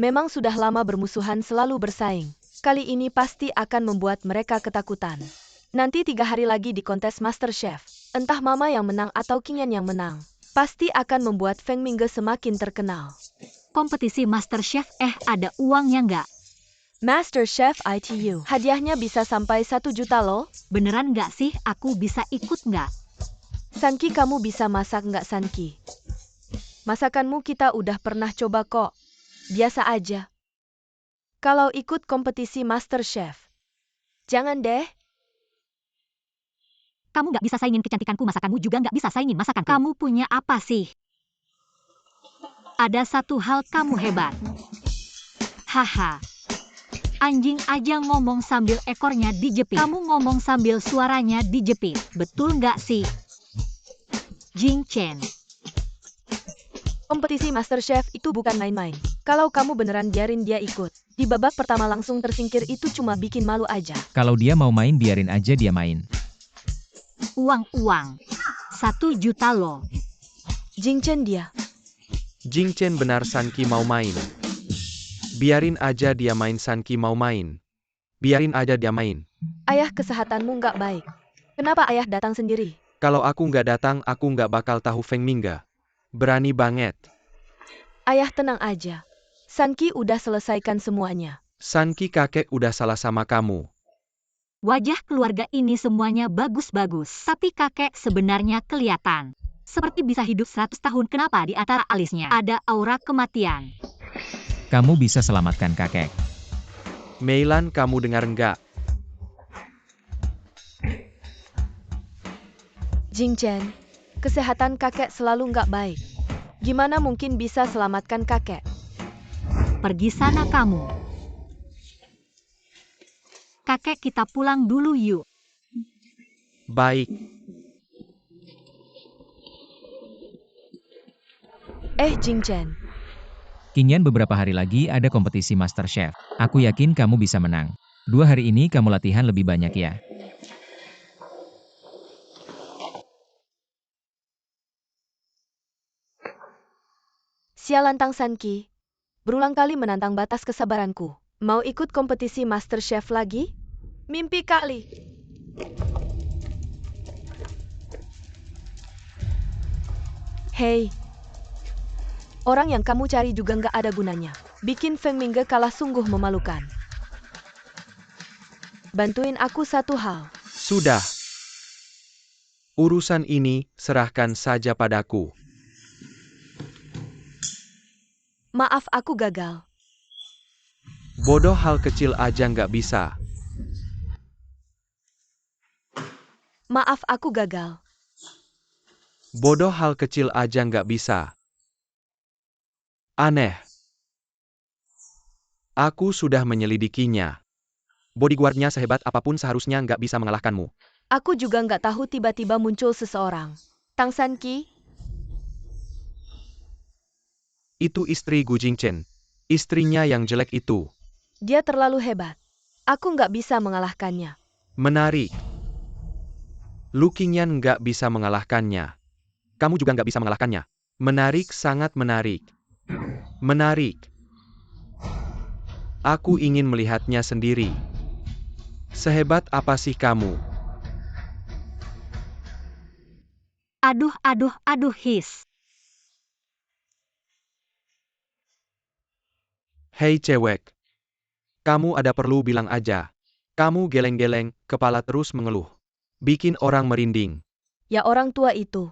Memang sudah lama bermusuhan, selalu bersaing. Kali ini pasti akan membuat mereka ketakutan. Nanti 3 hari lagi di kontes Master Chef. Entah Mama yang menang atau King Yan yang menang. Pasti akan membuat Feng Mingge semakin terkenal. Kompetisi Master Chef, ada uangnya nggak? Master Chef ITU. Hadiahnya bisa sampai 1 juta loh. Beneran nggak sih? Aku bisa ikut nggak? Sanki, kamu bisa masak nggak Sanki? Masakanmu kita udah pernah coba kok. Biasa aja. Kalau ikut kompetisi Master Chef. Jangan deh. Kamu nggak bisa saingin kecantikanku, masakanmu juga nggak bisa saingin masakanku. Kamu punya apa sih? Ada satu hal kamu hebat. Haha. Anjing aja ngomong sambil ekornya dijepit. Kamu ngomong sambil suaranya dijepit. Betul nggak sih? Jingchen. Kompetisi Master Chef itu bukan main-main. Kalau kamu beneran biarin dia ikut, di babak pertama langsung tersingkir, itu cuma bikin malu aja. Kalau dia mau main, biarin aja dia main. Uang. 1 juta loh. Jingchen dia. Jingchen, benar Sanki mau main. Biarin aja dia main, Sanki mau main. Biarin aja dia main. Ayah, kesehatanmu nggak baik. Kenapa ayah datang sendiri? Kalau aku nggak datang, aku nggak bakal tahu Feng Mingge. Berani banget. Ayah tenang aja. Sanki udah selesaikan semuanya. Sanki, kakek udah salah sama kamu. Wajah keluarga ini semuanya bagus-bagus. Tapi kakek sebenarnya kelihatan seperti bisa hidup 100 tahun. Kenapa di antara alisnya ada aura kematian? Kamu bisa selamatkan kakek. Meilan, kamu dengar nggak? Jingchen, kesehatan kakek selalu nggak baik. Gimana mungkin bisa selamatkan kakek? Pergi sana kamu. kakek, kita pulang dulu yuk. Baik. Jing Chen. Qingyan, beberapa hari lagi ada kompetisi Master Chef. Aku yakin kamu bisa menang. 2 hari ini kamu latihan lebih banyak ya. Sialan Tang San Qi. Berulang kali menantang batas kesabaranku. Mau ikut kompetisi Master Chef lagi? Mimpi kali. Hei. Orang yang kamu cari juga nggak ada gunanya. Bikin Feng Mingge kalah sungguh memalukan. Bantuin aku satu hal. Sudah. Urusan ini serahkan saja padaku. Maaf, aku gagal. Bodoh, hal kecil aja nggak bisa. Maaf, aku gagal. Bodoh, hal kecil aja nggak bisa. Aneh. Aku sudah menyelidikinya. Bodyguardnya sehebat apapun seharusnya nggak bisa mengalahkanmu. Aku juga nggak tahu tiba-tiba muncul seseorang. Tang San Qi, Itu istri Gu Jingchen. Istrinya yang jelek itu. dia terlalu hebat. Aku nggak bisa mengalahkannya. Menarik. Lu Qingyan nggak bisa mengalahkannya. Kamu juga nggak bisa mengalahkannya. Menarik, sangat menarik. Menarik. Aku ingin melihatnya sendiri. Sehebat apa sih kamu? Aduh, his. Hei cewek. Kamu ada perlu bilang aja. Kamu geleng-geleng, kepala terus mengeluh. Bikin orang merinding. Ya orang tua itu.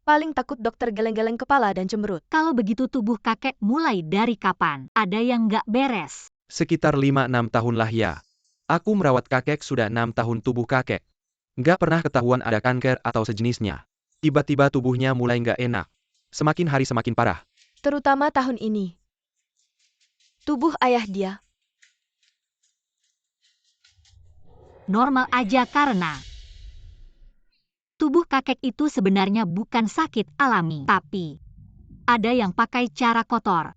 Paling takut dokter geleng-geleng kepala dan cemberut. Kalau begitu tubuh kakek mulai dari kapan? Ada yang nggak beres. Sekitar 5-6 tahun lah ya. Aku merawat kakek sudah 6 tahun tubuh kakek. Nggak pernah ketahuan ada kanker atau sejenisnya. Tiba-tiba tubuhnya mulai nggak enak. Semakin hari semakin parah. Terutama tahun ini. Tubuh ayah dia. Normal aja karena tubuh kakek itu sebenarnya bukan sakit alami, tapi ada yang pakai cara kotor.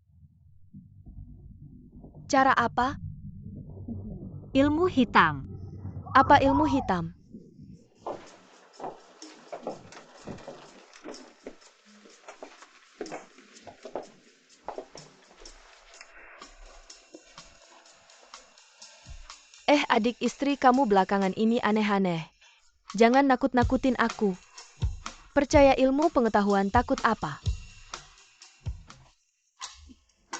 Cara apa? Ilmu hitam. Apa ilmu hitam? Adik istri kamu belakangan ini aneh-aneh. Jangan nakut-nakutin aku. Percaya ilmu pengetahuan, takut apa?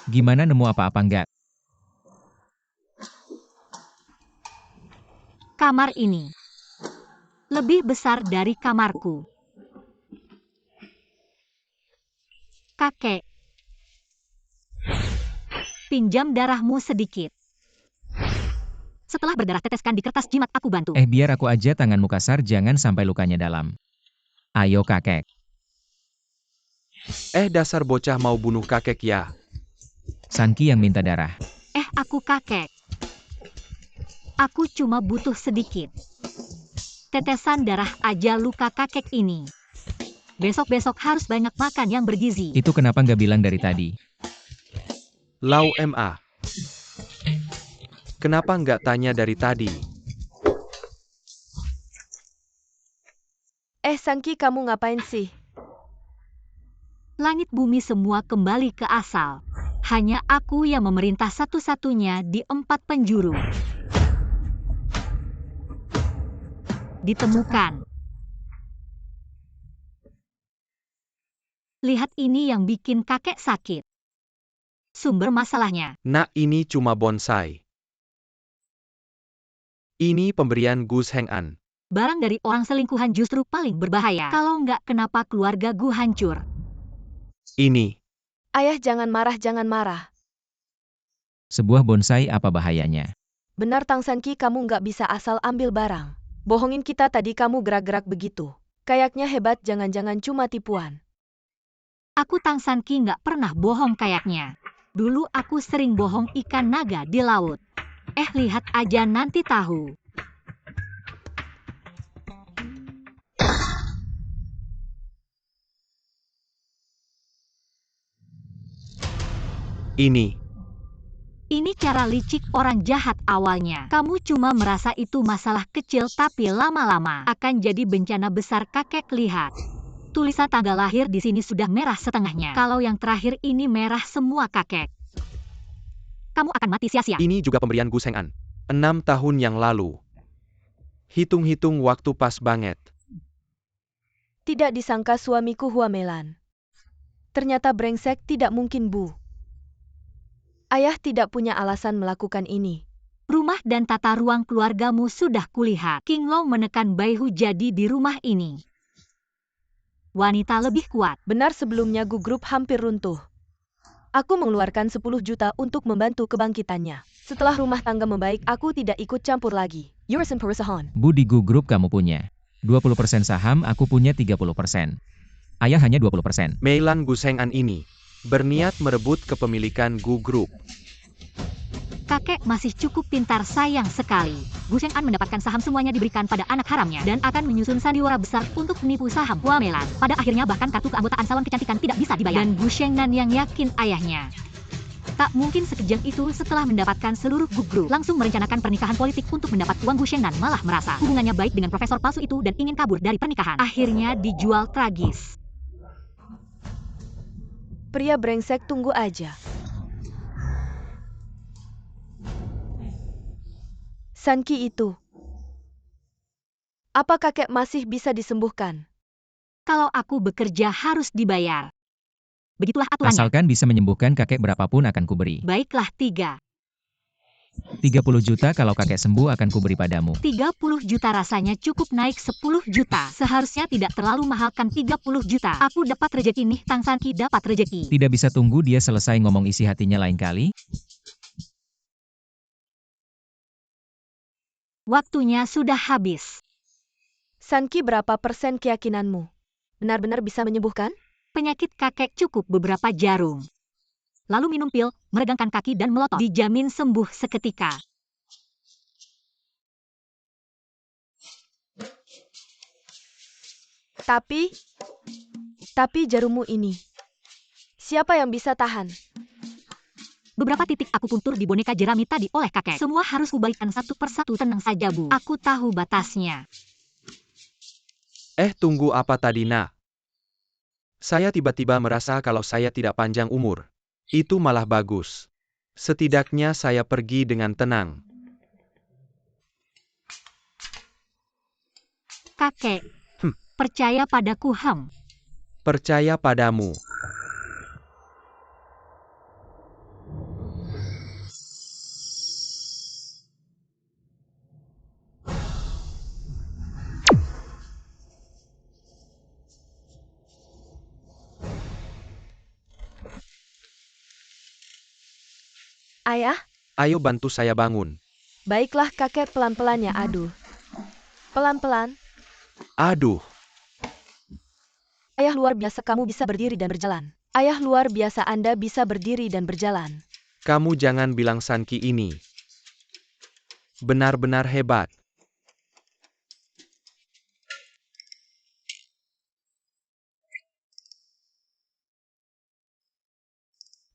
Gimana, nemu apa-apa nggak? Kamar ini lebih besar dari kamarku. Kakek, pinjam darahmu sedikit. Setelah berdarah teteskan di kertas jimat, aku bantu. Biar aku aja, tanganmu kasar, jangan sampai lukanya dalam. Ayo kakek. Dasar bocah mau bunuh kakek ya. San Qi yang minta darah. Aku kakek. Aku cuma butuh sedikit. Tetesan darah aja luka kakek ini. Besok-besok harus banyak makan yang bergizi. Itu kenapa nggak bilang dari tadi? Lau Ma. Kenapa nggak tanya dari tadi? San Qi, kamu ngapain sih? Langit bumi semua kembali ke asal. Hanya aku yang memerintah satu-satunya di 4 penjuru. Ditemukan. Lihat, ini yang bikin kakek sakit. Sumber masalahnya. Nak, ini cuma bonsai. Ini pemberian Gus Heng'an. Barang dari orang selingkuhan justru paling berbahaya. Kalau nggak, kenapa keluarga Gu hancur? Ini. Ayah, jangan marah, jangan marah. Sebuah bonsai, apa bahayanya? Benar Tang San Qi, kamu nggak bisa asal ambil barang. Bohongin kita tadi, kamu gerak-gerak begitu. Kayaknya hebat, jangan-jangan cuma tipuan. Aku Tang San Qi nggak pernah bohong kayaknya. Dulu aku sering bohong ikan naga di laut. Lihat aja nanti tahu. Ini cara licik orang jahat awalnya. Kamu cuma merasa itu masalah kecil tapi lama-lama akan jadi bencana besar. Kakek lihat. Tulisan tanggal lahir di sini sudah merah setengahnya. Kalau yang terakhir ini merah semua kakek. Kamu akan mati sia-sia. Ini juga pemberian Gu Sheng'an. 6 tahun yang lalu. Hitung-hitung waktu pas banget. Tidak disangka suamiku Huamelan. Ternyata brengsek, tidak mungkin Bu. Ayah tidak punya alasan melakukan ini. Rumah dan tata ruang keluargamu sudah kulihat. King Long menekan Bai Hu jadi di rumah ini. Wanita lebih kuat. Benar, sebelumnya Gu Group hampir runtuh. Aku mengeluarkan 10 juta untuk membantu kebangkitannya. Setelah rumah tangga membaik, aku tidak ikut campur lagi. Yurasan perusahaan. Bu, di Gu Group kamu punya 20% saham, aku punya 30%. Ayah hanya 20%. Meilan Gu Sheng'an ini berniat merebut kepemilikan Gu Group. Kakek masih cukup pintar, sayang sekali. Gu Sheng'an mendapatkan saham semuanya diberikan pada anak haramnya dan akan menyusun sandiwara besar untuk menipu saham Huamelan. Pada akhirnya bahkan kartu keanggotaan salon kecantikan tidak bisa dibayar. Dan Gu Sheng'an yang yakin ayahnya tak mungkin sekejam itu. Setelah mendapatkan seluruh Gu Group, langsung merencanakan pernikahan politik untuk mendapat uang. Gu Sheng'an malah merasa hubungannya baik dengan profesor palsu itu dan ingin kabur dari pernikahan. Akhirnya dijual tragis. Pria brengsek, tunggu aja. Sanki itu. Apa kakek masih bisa disembuhkan? Kalau aku bekerja harus dibayar. Begitulah aturannya. Asalkan bisa menyembuhkan kakek, berapapun akan kuberi. Baiklah, 30 juta kalau kakek sembuh akan kuberi padamu. 30 juta rasanya cukup, naik 10 juta. Seharusnya tidak terlalu mahal kan 30 juta. Aku dapat rejeki nih, Tang Sanki dapat rejeki. Tidak bisa tunggu dia selesai ngomong isi hatinya lain kali? Waktunya sudah habis. Sanki, berapa persen keyakinanmu? Benar-benar bisa menyembuhkan? Penyakit kakek cukup beberapa jarum. Lalu minum pil, meregangkan kaki dan melotot. Dijamin sembuh seketika. Tapi jarummu ini. Siapa yang bisa tahan? Beberapa titik aku puntur di boneka jerami tadi oleh kakek. Semua harus kubalikan satu persatu. Tenang saja, Bu. Aku tahu batasnya. Tunggu apa tadi, Nak? Saya tiba-tiba merasa kalau saya tidak panjang umur. Itu malah bagus. Setidaknya saya pergi dengan tenang. Kakek, percaya padaku, Ham. Percaya padamu. Ayah? Ayo bantu saya bangun. Baiklah kakek, pelan-pelan ya. Aduh. Pelan-pelan. Aduh. Ayah, luar biasa kamu bisa berdiri dan berjalan. Ayah, luar biasa Anda bisa berdiri dan berjalan. Kamu jangan bilang Sanki ini. Benar-benar hebat.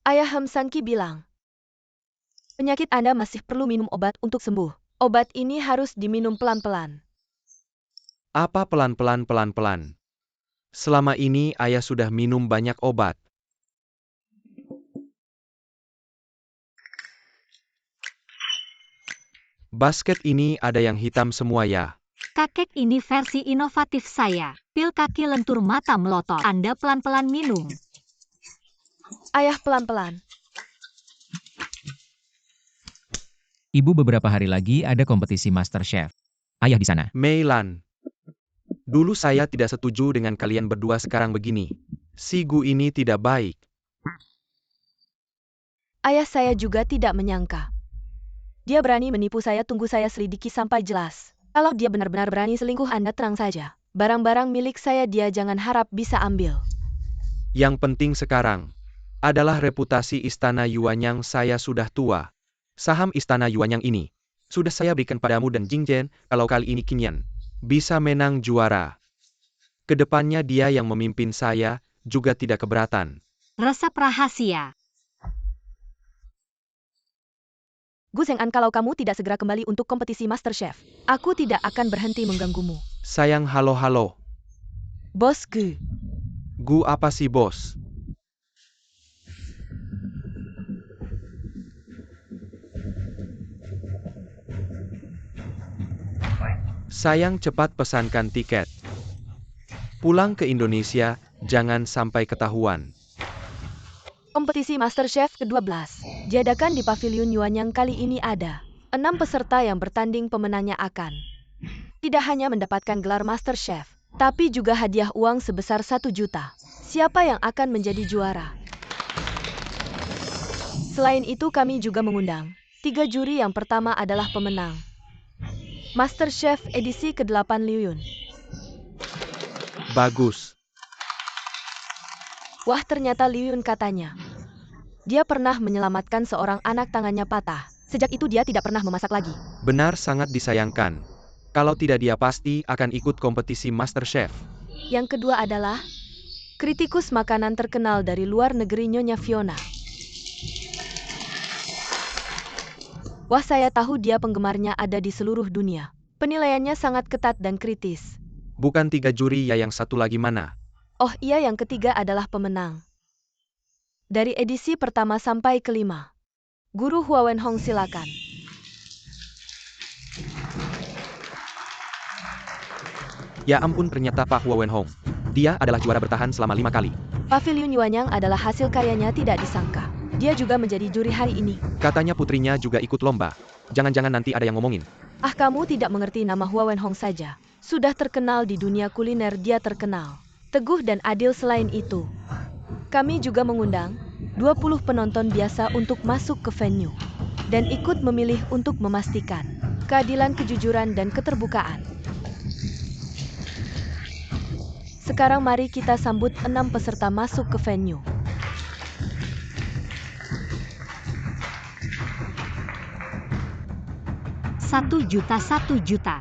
Ayah, Sanki bilang. Penyakit Anda masih perlu minum obat untuk sembuh. Obat ini harus diminum pelan-pelan. Apa pelan-pelan? Selama ini ayah sudah minum banyak obat. Basket ini ada yang hitam semua ya. Kakek, ini versi inovatif saya. Pil kaki lentur mata melotot. Anda pelan-pelan minum. Ayah, pelan-pelan. Ibu, beberapa hari lagi ada kompetisi Master Chef. Ayah di sana. Meilan. Dulu saya tidak setuju dengan kalian berdua, sekarang begini. Si Gu ini tidak baik. Ayah, saya juga tidak menyangka. Dia berani menipu saya. Tunggu saya selidiki sampai jelas. Kalau dia benar-benar berani selingkuh, Anda tenang saja. Barang-barang milik saya dia jangan harap bisa ambil. Yang penting sekarang adalah reputasi Istana Yuanyang. Saya sudah tua. Saham istana Yuanyang ini sudah saya berikan padamu dan Jingchen, kalau kali ini Qingyan bisa menang juara. Kedepannya dia yang memimpin saya, juga tidak keberatan. Resep rahasia. Gu Zheng'an, kalau kamu tidak segera kembali untuk kompetisi MasterChef, aku tidak akan berhenti mengganggumu. Sayang, halo. Bos Gu. Gu apa sih, bos? Sayang, cepat pesankan tiket. Pulang ke Indonesia, jangan sampai ketahuan. Kompetisi MasterChef ke-12 diadakan di Paviliun Yuanyang. Kali ini ada 6 peserta yang bertanding. Pemenangnya akan tidak hanya mendapatkan gelar MasterChef, tapi juga hadiah uang sebesar 1 juta. Siapa yang akan menjadi juara? Selain itu kami juga mengundang 3 juri. Yang pertama adalah pemenang MasterChef edisi ke-8 Liu Yun. Bagus. Wah, ternyata Liu Yun katanya. Dia pernah menyelamatkan seorang anak tangannya patah. Sejak itu dia tidak pernah memasak lagi. Benar, sangat disayangkan. Kalau tidak dia pasti akan ikut kompetisi MasterChef. Yang kedua adalah kritikus makanan terkenal dari luar negeri, Nyonya Fiona. Wah, saya tahu dia penggemarnya ada di seluruh dunia. Penilaiannya sangat ketat dan kritis. Bukan 3 juri ya, yang satu lagi mana? Oh iya, yang ketiga adalah pemenang. Dari edisi pertama sampai kelima. Guru Hua Wenhong, silakan. Ya ampun, ternyata Pak Hua Wenhong. Dia adalah juara bertahan selama 5 kali. Paviliun Yuanyang adalah hasil karyanya, tidak disangka. Dia juga menjadi juri hari ini. Katanya putrinya juga ikut lomba. Jangan-jangan nanti ada yang ngomongin. Ah, kamu tidak mengerti, nama Hua Wenhong saja sudah terkenal di dunia kuliner. Dia terkenal teguh dan adil. Selain itu, kami juga mengundang 20 penonton biasa untuk masuk ke venue dan ikut memilih untuk memastikan keadilan, kejujuran, dan keterbukaan. Sekarang mari kita sambut 6 peserta masuk ke venue. Satu juta.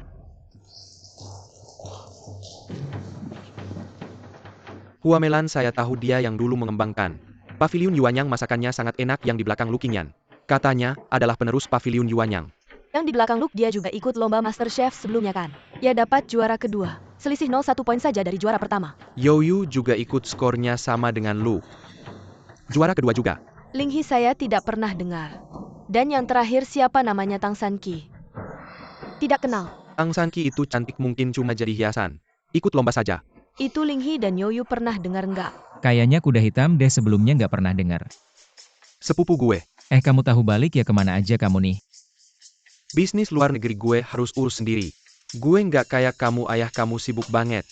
Hua Melan, saya tahu dia yang dulu mengembangkan Paviliun Yuanyang. Masakannya sangat enak. Yang di belakang Lu Qingyan katanya adalah penerus Paviliun Yuanyang. Yang di belakang Luke, dia juga ikut lomba MasterChef sebelumnya kan? Ya, dapat juara kedua. Selisih 0,1 poin saja dari juara pertama. Youyu juga ikut, skornya sama dengan Lu. Juara kedua juga. Linghi saya tidak pernah dengar. Dan yang terakhir, siapa namanya? Tang Sanqi. Tidak kenal. Tang Sanqi itu cantik, mungkin cuma jadi hiasan. Ikut lomba saja. Itu Linghi dan Youyu pernah dengar nggak? Kayaknya kuda hitam deh, sebelumnya nggak pernah dengar. Sepupu gue. Kamu tahu balik ya kemana aja kamu nih? Bisnis luar negeri gue harus urus sendiri. Gue nggak kayak kamu, ayah kamu sibuk banget.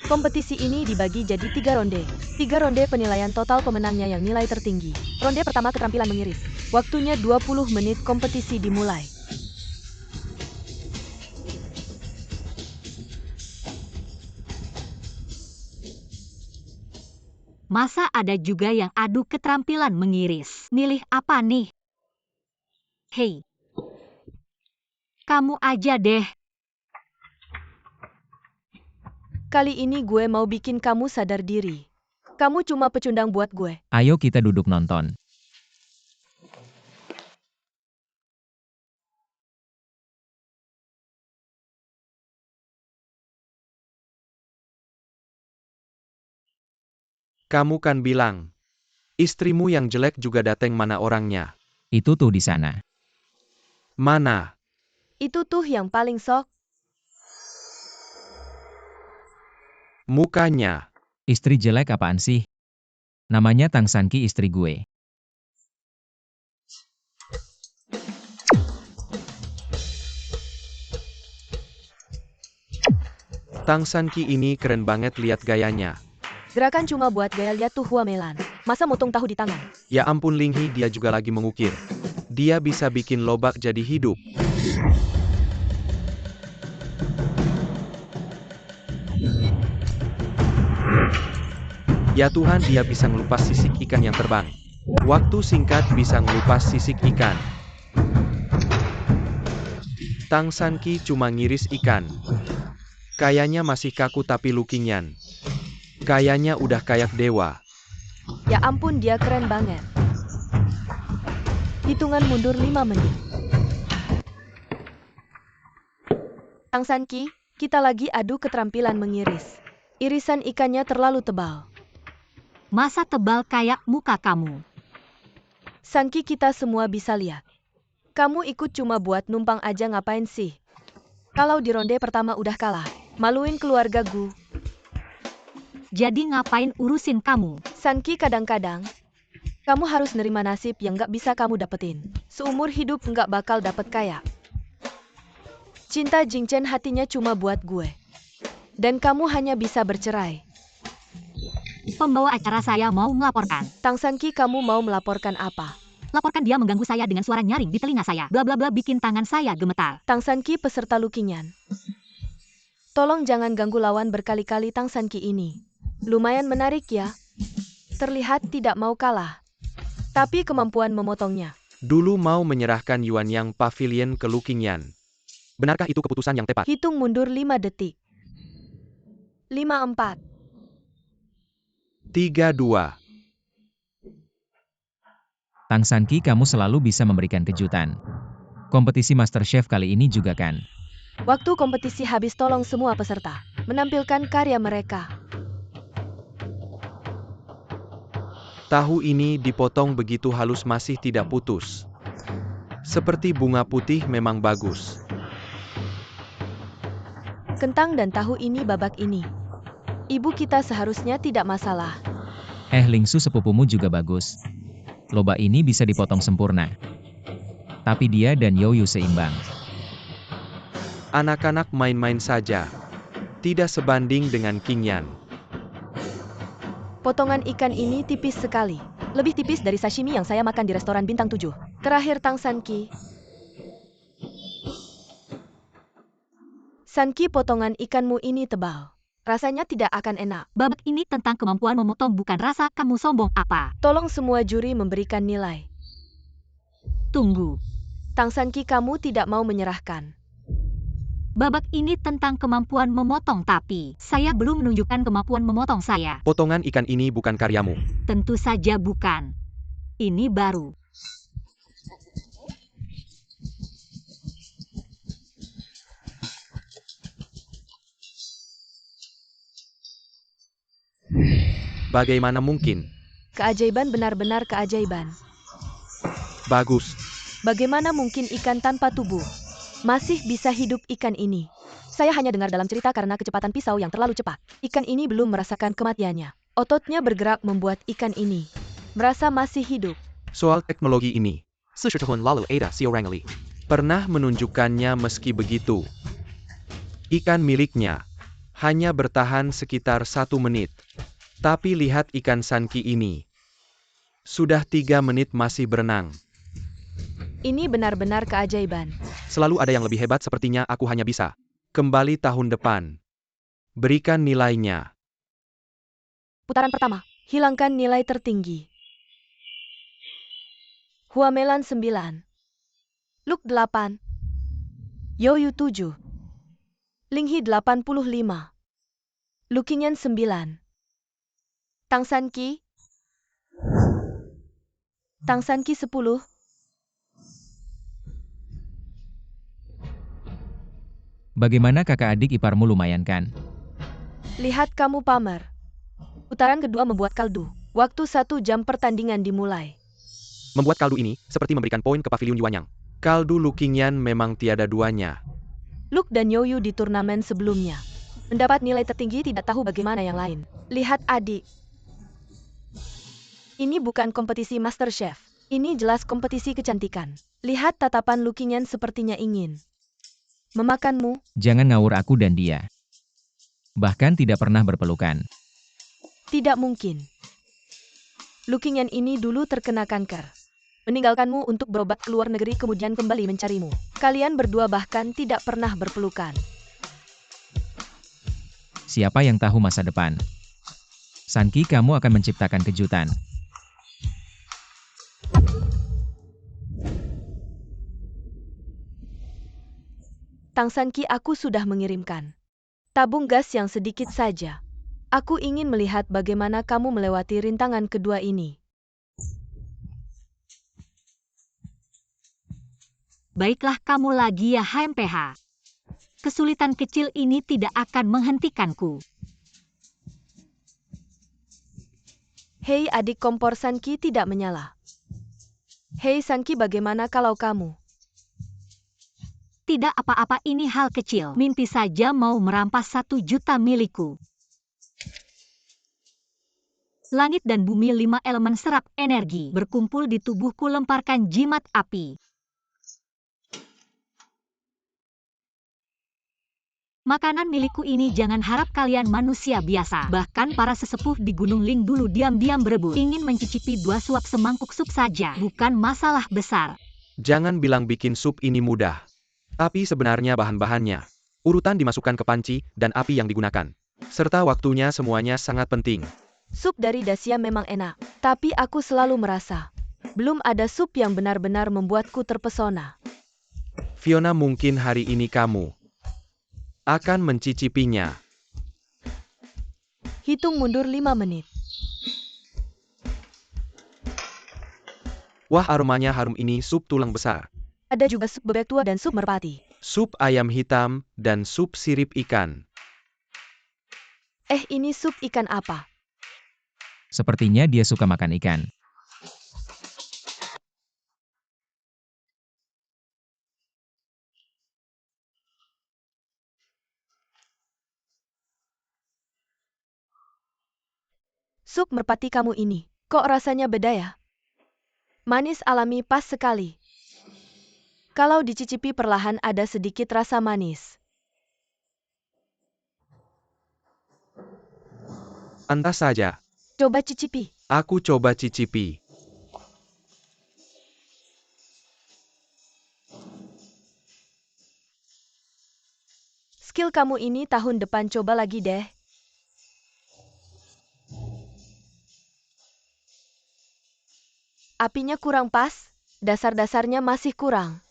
Kompetisi ini dibagi jadi 3 ronde. 3 ronde penilaian, total pemenangnya yang nilai tertinggi. Ronde pertama, keterampilan mengiris. Waktunya 20 menit, kompetisi dimulai. Masa ada juga yang adu keterampilan mengiris? Milih apa nih? Hei, kamu aja deh. Kali ini gue mau bikin kamu sadar diri. Kamu cuma pecundang buat gue. Ayo kita duduk nonton. Kamu kan bilang, istrimu yang jelek juga dateng, mana orangnya? Itu tuh di sana. Mana? Itu tuh yang paling sok. Mukanya. Istri jelek apaan sih? Namanya Tang Sanqi, istri gue. Tang Sanqi ini keren banget, lihat gayanya. Gerakan cuma buat gaya, lihat tuh Hua Melan. Masa motong tahu di tangan? Ya ampun, Linghi, dia juga lagi mengukir. Dia bisa bikin lobak jadi hidup. Ya Tuhan, dia bisa ngelupas sisik ikan yang terbang. Waktu singkat bisa ngelupas sisik ikan. Tang Sanqi cuma ngiris ikan. Kayaknya masih kaku tapi Lu Qingyan. Kayaknya udah kayak dewa. Ya ampun, dia keren banget. Hitungan mundur 5 menit. Tang Sanqi, kita lagi adu keterampilan mengiris. Irisan ikannya terlalu tebal. Masa tebal kayak muka kamu? Sanqi, kita semua bisa lihat. Kamu ikut cuma buat numpang aja, ngapain sih? Kalau di ronde pertama udah kalah, maluin keluarga gu. Jadi ngapain urusin kamu? Sanqi, kadang-kadang kamu harus nerima nasib yang gak bisa kamu dapetin. Seumur hidup gak bakal dapet kaya. Cinta Jing Chen hatinya cuma buat gue. Dan kamu hanya bisa bercerai. Pembawa acara saya mau melaporkan. Tang Sanqi, kamu mau melaporkan apa? Laporkan dia mengganggu saya dengan suara nyaring di telinga saya. Bla bla bla, bikin tangan saya gemetar. Tang Sanqi, peserta Lu Qingyan. Tolong jangan ganggu lawan berkali-kali. Tang Sanqi ini lumayan menarik ya. Terlihat tidak mau kalah. Tapi kemampuan memotongnya. Dulu mau menyerahkan Yuan Yang Pavilion ke Lu Qingyan. Benarkah itu keputusan yang tepat? Hitung mundur 5 detik. 5-4. 3-2. Tang Sanqi, kamu selalu bisa memberikan kejutan. Kompetisi MasterChef kali ini juga kan? Waktu kompetisi habis, tolong semua peserta menampilkan karya mereka. Tahu ini dipotong begitu halus, masih tidak putus. Seperti bunga putih, memang bagus. Kentang dan tahu ini babak ini. Ibu kita seharusnya tidak masalah. Lingsu, sepupumu juga bagus. Loba ini bisa dipotong sempurna. Tapi dia dan Youyu seimbang. Anak-anak main-main saja. Tidak sebanding dengan Qingyan. Potongan ikan ini tipis sekali. Lebih tipis dari sashimi yang saya makan di restoran bintang 7. Terakhir, Tang Sanqi. Sanqi, potongan ikanmu ini tebal. Rasanya tidak akan enak. Babak ini tentang kemampuan memotong, bukan rasa. Kamu sombong apa? Tolong semua juri memberikan nilai. Tunggu. Tang Sanqi, kamu tidak mau menyerahkan. Babak ini tentang kemampuan memotong, tapi saya belum menunjukkan kemampuan memotong saya. Potongan ikan ini bukan karyamu. Tentu saja bukan. Ini baru. Bagaimana mungkin? Keajaiban, benar-benar keajaiban. Bagus. Bagaimana mungkin ikan tanpa tubuh masih bisa hidup? Ikan ini saya hanya dengar dalam cerita karena kecepatan pisau yang terlalu cepat. Ikan ini belum merasakan kematiannya. Ototnya bergerak membuat ikan ini merasa masih hidup. Soal teknologi ini, 40 tahun lalu ada seorang ahli pernah menunjukkannya. Meski begitu, ikan miliknya hanya bertahan sekitar 1 menit. Tapi lihat ikan Sanqi ini. Sudah 3 menit masih berenang. Ini benar-benar keajaiban. Selalu ada yang lebih hebat, sepertinya aku hanya bisa kembali tahun depan. Berikan nilainya. Putaran pertama, hilangkan nilai tertinggi. Huamelan 9. Luke 8. Youyu 7. Linghi 85. Lu Qingyan 9. Tang Sanqi 10. Bagaimana kakak adik iparmu, lumayan kan? Lihat kamu pamer. Putaran kedua membuat kaldu. Waktu 1 jam pertandingan dimulai. Membuat kaldu ini seperti memberikan poin ke pavilion Yuanyang. Kaldu Lu Qingyan memang tiada duanya. Luke dan Youyu di turnamen sebelumnya mendapat nilai tertinggi, tidak tahu bagaimana yang lain. Lihat adik. Ini bukan kompetisi MasterChef. Ini jelas kompetisi kecantikan. Lihat tatapan Lu Qingyan, sepertinya ingin memakanmu. Jangan ngawur aku dan dia. Bahkan tidak pernah berpelukan. Tidak mungkin. Lu Qingyan ini dulu terkena kanker. Meninggalkanmu untuk berobat ke luar negeri, kemudian kembali mencarimu. Kalian berdua bahkan tidak pernah berpelukan. Siapa yang tahu masa depan? Sanqi, kamu akan menciptakan kejutan. Tang Sanki, aku sudah mengirimkan tabung gas yang sedikit saja. Aku ingin melihat bagaimana kamu melewati rintangan kedua ini. Baiklah kamu lagi ya HMPH. Kesulitan kecil ini tidak akan menghentikanku. Hei adik, kompor Sanki tidak menyala. Hei Sanki, bagaimana kalau kamu? Tidak apa-apa, ini hal kecil. Mimpi saja mau merampas 1 juta milikku. Langit dan bumi, 5 elemen serap energi berkumpul di tubuhku, lemparkan jimat api. Makanan milikku ini jangan harap kalian manusia biasa. Bahkan para sesepuh di Gunung Ling dulu diam-diam berebut. Ingin mencicipi 2 suap semangkuk sup saja. Bukan masalah besar. Jangan bilang bikin sup ini mudah. Tapi sebenarnya bahan-bahannya, urutan dimasukkan ke panci, dan api yang digunakan, serta waktunya, semuanya sangat penting. Sup dari Dacia memang enak, tapi aku selalu merasa belum ada sup yang benar-benar membuatku terpesona. Fiona, mungkin hari ini kamu akan mencicipinya. Hitung mundur 5 menit. Wah, aromanya harum, ini sup tulang besar. Ada juga sup bebek tua dan sup merpati. Sup ayam hitam, dan sup sirip ikan. Ini sup ikan apa? Sepertinya dia suka makan ikan. Sup merpati kamu ini, kok rasanya beda ya? Manis alami, pas sekali. Kalau dicicipi perlahan ada sedikit rasa manis. Pantas saja. Coba cicipi. Aku coba cicipi. Skill kamu ini tahun depan coba lagi deh. Apinya kurang pas, dasar-dasarnya masih kurang.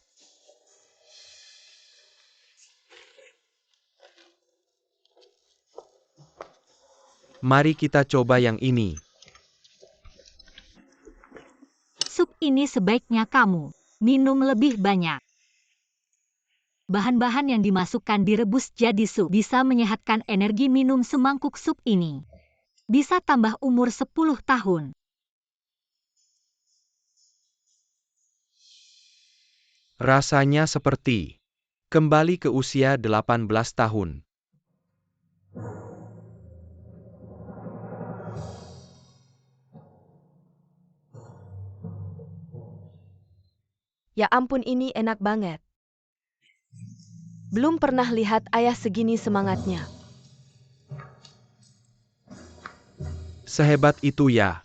Mari kita coba yang ini. Sup ini sebaiknya kamu minum lebih banyak. Bahan-bahan yang dimasukkan direbus jadi sup bisa menyehatkan energi. Minum semangkuk sup ini bisa tambah umur 10 tahun. Rasanya seperti kembali ke usia 18 tahun. Ya ampun, ini enak banget. Belum pernah lihat ayah segini semangatnya. Sehebat itu ya.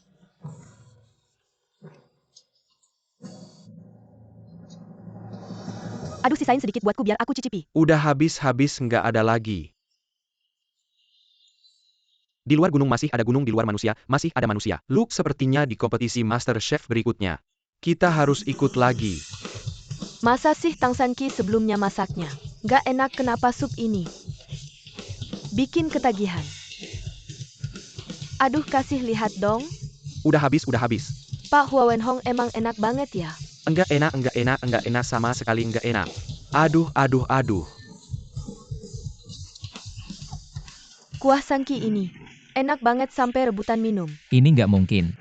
Aduh, sisain sedikit buatku biar aku cicipi. Udah habis-habis, nggak ada lagi. Di luar gunung masih ada gunung, di luar manusia masih ada manusia. Luke, sepertinya di kompetisi Master Chef berikutnya kita harus ikut lagi. Masa sih Tang Sanki sebelumnya masaknya nggak enak, kenapa sup ini bikin ketagihan? Aduh, kasih lihat dong. Udah habis, udah habis. Pak Hua Wenhong emang enak banget ya. Enggak enak, sama sekali enggak enak. Aduh. Kuah Sanki ini enak banget sampai rebutan minum. Ini nggak mungkin.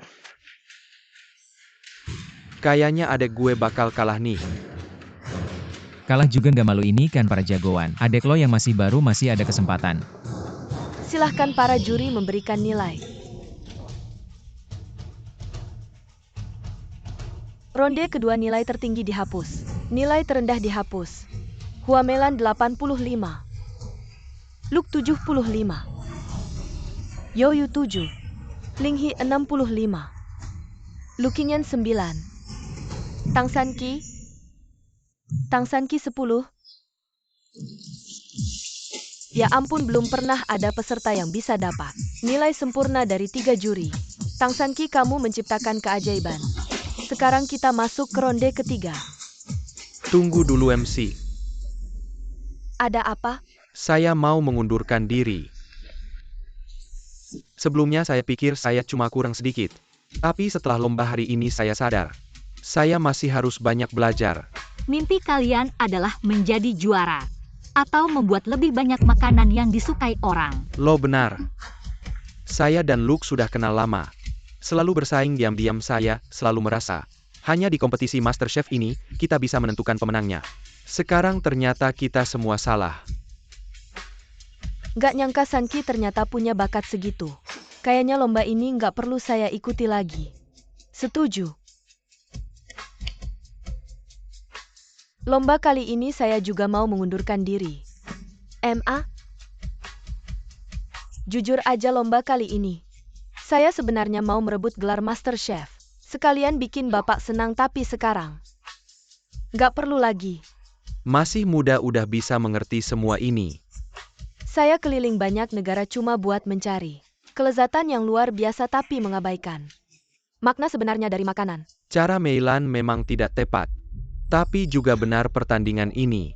Kayaknya adek gue bakal kalah nih. Kalah juga nggak malu, ini kan para jagoan. Adek lo yang masih baru masih ada kesempatan. Silahkan para juri memberikan nilai. Ronde kedua nilai tertinggi dihapus. Nilai terendah dihapus. Huamelan 85. Luke 75. Yoyu 7. Linghi 65. Lukinyan 9. Tang Sanki 10. Ya ampun, belum pernah ada peserta yang bisa dapat nilai sempurna dari 3 juri. Tang Sanki, kamu menciptakan keajaiban. Sekarang kita masuk ke ronde ketiga. Tunggu dulu MC. Ada apa? Saya mau mengundurkan diri. Sebelumnya saya pikir saya cuma kurang sedikit. Tapi setelah lomba hari ini saya sadar. Saya masih harus banyak belajar. Mimpi kalian adalah menjadi juara. Atau membuat lebih banyak makanan yang disukai orang. Lo benar. Saya dan Luke sudah kenal lama. Selalu bersaing diam-diam saya selalu merasa. Hanya di kompetisi MasterChef ini, kita bisa menentukan pemenangnya. Sekarang ternyata kita semua salah. Gak nyangka Sanki ternyata punya bakat segitu. Kayaknya lomba ini gak perlu saya ikuti lagi. Setuju. Lomba kali ini saya juga mau mengundurkan diri. MA? Jujur aja lomba kali ini. Saya sebenarnya mau merebut gelar MasterChef. Sekalian bikin Bapak senang tapi sekarang. Gak perlu lagi. Masih muda udah bisa mengerti semua ini. Saya keliling banyak negara cuma buat mencari kelezatan yang luar biasa tapi mengabaikan makna sebenarnya dari makanan. Cara Meilan memang tidak tepat. Tapi juga benar pertandingan ini.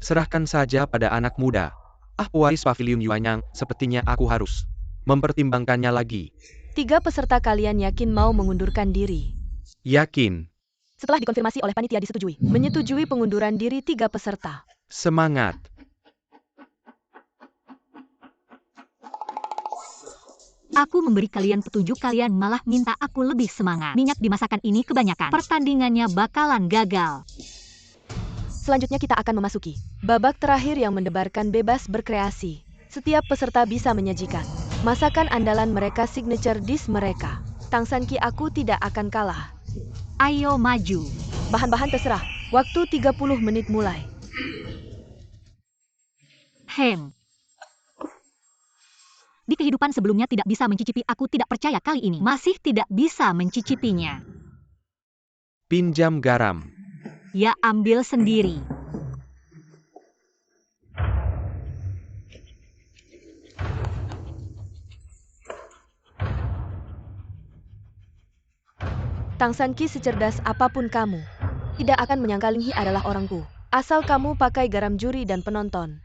Serahkan saja pada anak muda. Pewaris Pavilion Yuanyang, sepertinya aku harus mempertimbangkannya lagi. 3 peserta kalian yakin mau mengundurkan diri? Yakin. Setelah dikonfirmasi oleh panitia disetujui. Menyetujui pengunduran diri 3 peserta. Semangat. Aku memberi kalian petunjuk, kalian malah minta aku lebih semangat. Minyak di masakan ini kebanyakan. Pertandingannya bakalan gagal. Selanjutnya kita akan memasuki babak terakhir yang mendebarkan bebas berkreasi. Setiap peserta bisa menyajikan masakan andalan mereka, signature dish mereka. Tang Sanki, aku tidak akan kalah. Ayo maju. Bahan-bahan terserah. Waktu 30 menit mulai. Di kehidupan sebelumnya tidak bisa mencicipi, aku tidak percaya kali ini masih tidak bisa mencicipinya. Pinjam garam. Ya ambil sendiri. Tang Sanki, secerdas apapun kamu, tidak akan menyangka Linghi adalah orangku. Asal kamu pakai garam juri dan penonton.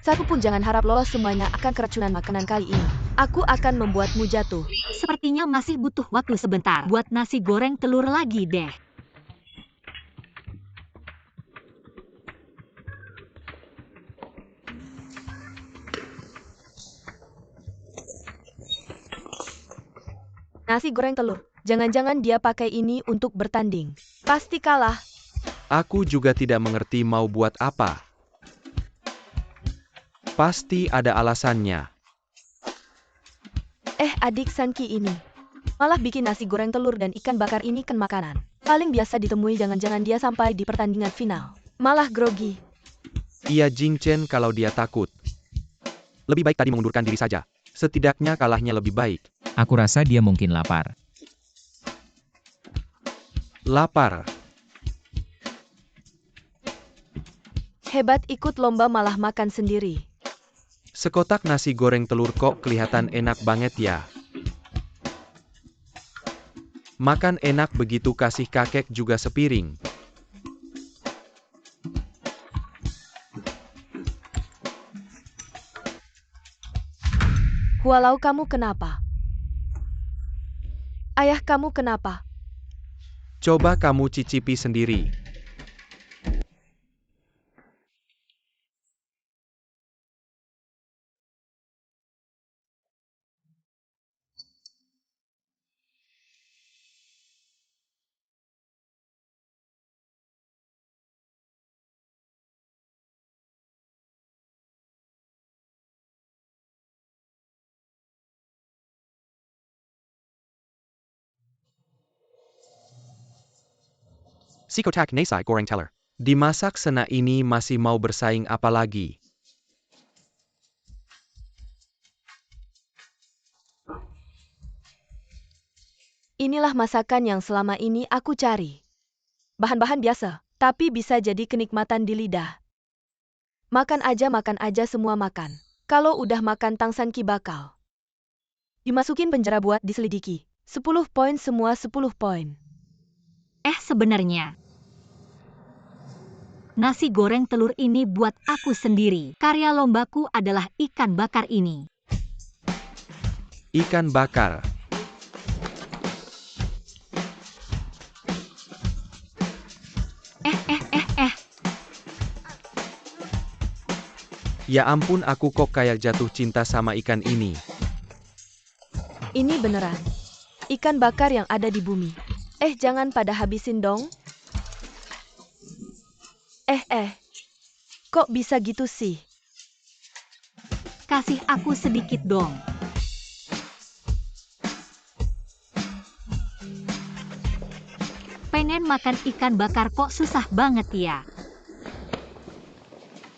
Satu pun jangan harap lolos, semuanya akan keracunan makanan kali ini. Aku akan membuatmu jatuh. Sepertinya masih butuh waktu sebentar. Buat nasi goreng telur lagi deh. Nasi goreng telur. Jangan-jangan dia pakai ini untuk bertanding. Pasti kalah. Aku juga tidak mengerti mau buat apa. Pasti ada alasannya. Adik Sanki ini malah bikin nasi goreng telur dan ikan bakar ini kan makanan paling biasa ditemui. Jangan-jangan dia sampai di pertandingan final malah grogi. Iya Jing Chen, kalau dia takut. Lebih baik tadi mengundurkan diri saja. Setidaknya kalahnya lebih baik. Aku rasa dia mungkin lapar. Lapar. Hebat, ikut lomba malah makan sendiri. Sekotak nasi goreng telur kok kelihatan enak banget ya. Makan enak begitu, kasih kakek juga sepiring. Walau kamu kenapa? Ayah kamu kenapa? Coba kamu cicipi sendiri. Sikotak Nasai Goreng Teller. Dimasak sena ini masih mau bersaing apa lagi? Inilah masakan yang selama ini aku cari. Bahan-bahan biasa, tapi bisa jadi kenikmatan di lidah. Makan aja semua makan. Kalau udah makan Tang Sanki bakal dimasukin penjara buat diselidiki. 10 poin semua, 10 poin. Sebenarnya Nasi goreng telur ini buat aku sendiri. Karya lombaku adalah ikan bakar ini. Ikan bakar. Ya ampun, aku kok kayak jatuh cinta sama ikan ini. Ini beneran. Ikan bakar yang ada di bumi. Jangan pada habisin dong. Kok bisa gitu sih? Kasih aku sedikit dong. Pengen makan ikan bakar kok susah banget ya.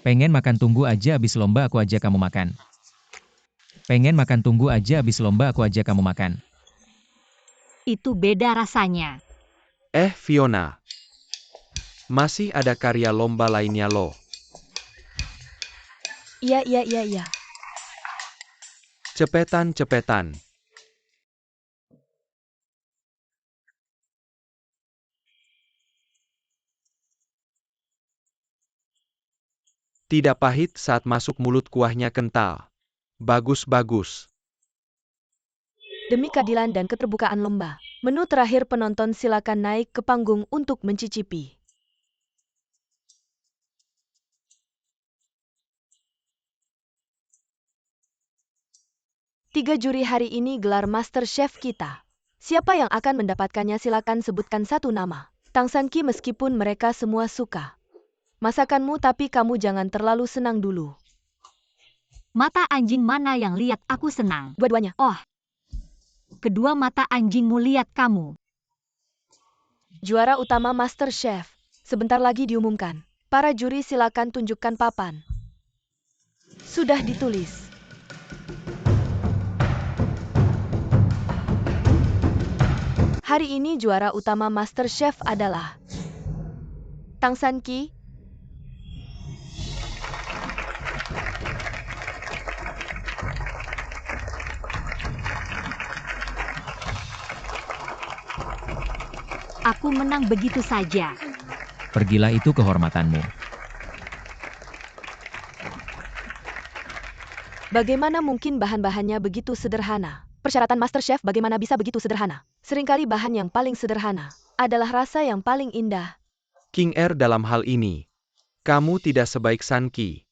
Pengen makan, tunggu aja abis lomba aku ajak kamu makan. Pengen makan, tunggu aja abis lomba aku ajak kamu makan. Itu beda rasanya. Fiona. Masih ada karya lomba lainnya loh. Iya. Cepetan. Tidak pahit saat masuk mulut, kuahnya kental. Bagus. Demi keadilan dan keterbukaan lomba. Menu terakhir, penonton silakan naik ke panggung untuk mencicipi. Tiga juri hari ini gelar Master Chef kita. Siapa yang akan mendapatkannya, silakan sebutkan satu nama. Tang San Ki, meskipun mereka semua suka masakanmu, tapi kamu jangan terlalu senang dulu. Mata anjing mana yang lihat aku senang? Dua-duanya. Oh. Kedua mata anjingmu lihat kamu. Juara utama Master Chef sebentar lagi diumumkan. Para juri silakan tunjukkan papan. Sudah ditulis. Hari ini juara utama Master Chef adalah Tang San Ki. Aku menang begitu saja. Pergilah, itu kehormatanmu. Bagaimana mungkin bahan-bahannya begitu sederhana? Persyaratan Master Chef bagaimana bisa begitu sederhana? Seringkali bahan yang paling sederhana adalah rasa yang paling indah. King Er, dalam hal ini, kamu tidak sebaik San Ki.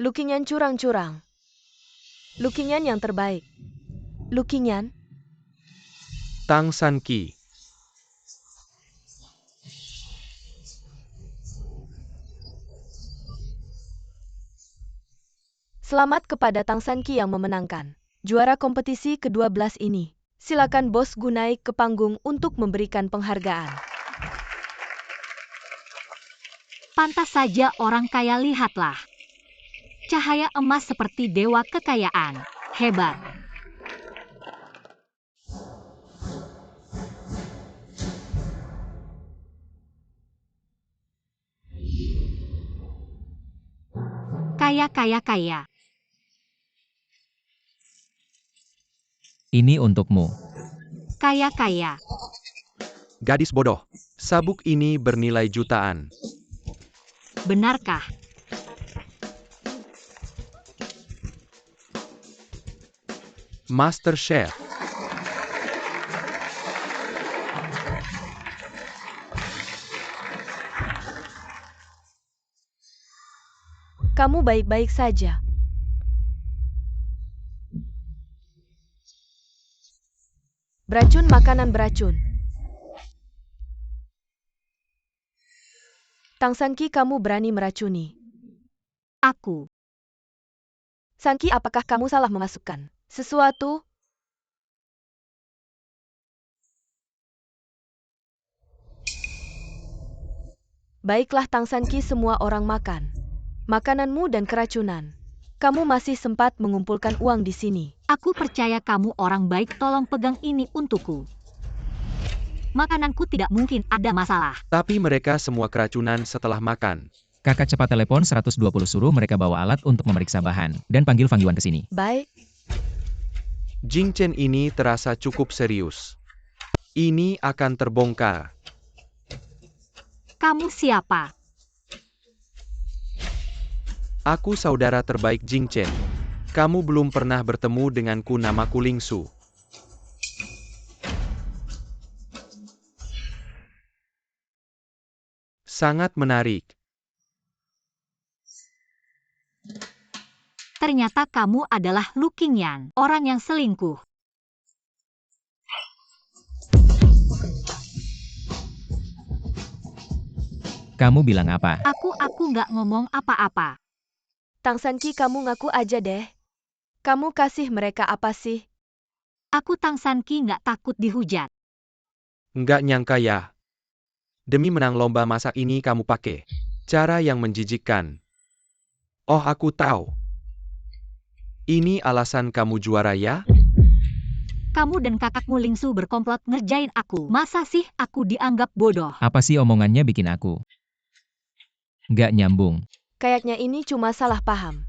Lukinyan curang-curang. Lukinyan yang terbaik. Lukinyan. Tang San Ki. Selamat kepada Tang San Ki yang memenangkan juara kompetisi ke-12 ini. Silakan Bos Gu naik ke panggung untuk memberikan penghargaan. Pantas saja orang kaya, lihatlah. Cahaya emas seperti dewa kekayaan. Hebat. Kaya. Ini untukmu. Kaya. Gadis bodoh. Sabuk ini bernilai jutaan. Benarkah? Master Chef. Kamu baik-baik saja. Beracun, makanan beracun. Tang San Ki, kamu berani meracuni Aku. San Ki, apakah kamu salah memasukkan sesuatu? Baiklah Tang San Ki, semua orang makan makananmu dan keracunan. Kamu masih sempat mengumpulkan uang di sini. Aku percaya kamu orang baik, tolong pegang ini untukku. Makananku tidak mungkin ada masalah. Tapi mereka semua keracunan setelah makan. Kakak cepat telepon 120, suruh mereka bawa alat untuk memeriksa bahan, dan panggil Fang Yuan ke sini. Baik. Jing Chen ini terasa cukup serius. Ini akan terbongkar. Kamu siapa? Aku saudara terbaik Jing Chen. Kamu belum pernah bertemu denganku, namaku Ling Su. Sangat menarik. Ternyata kamu adalah Lu Qingyan, orang yang selingkuh. Kamu bilang apa? Aku nggak ngomong apa-apa. Tang Sanqi, kamu ngaku aja deh. Kamu kasih mereka apa sih? Aku Tang Sanqi nggak takut dihujat. Nggak nyangka ya. Demi menang lomba masak ini kamu pakai cara yang menjijikkan. Oh, aku tahu. Ini alasan kamu juara ya? Kamu dan kakakmu Ling Su berkomplot ngerjain aku. Masa sih aku dianggap bodoh? Apa sih omongannya bikin aku nggak nyambung? Kayaknya ini cuma salah paham.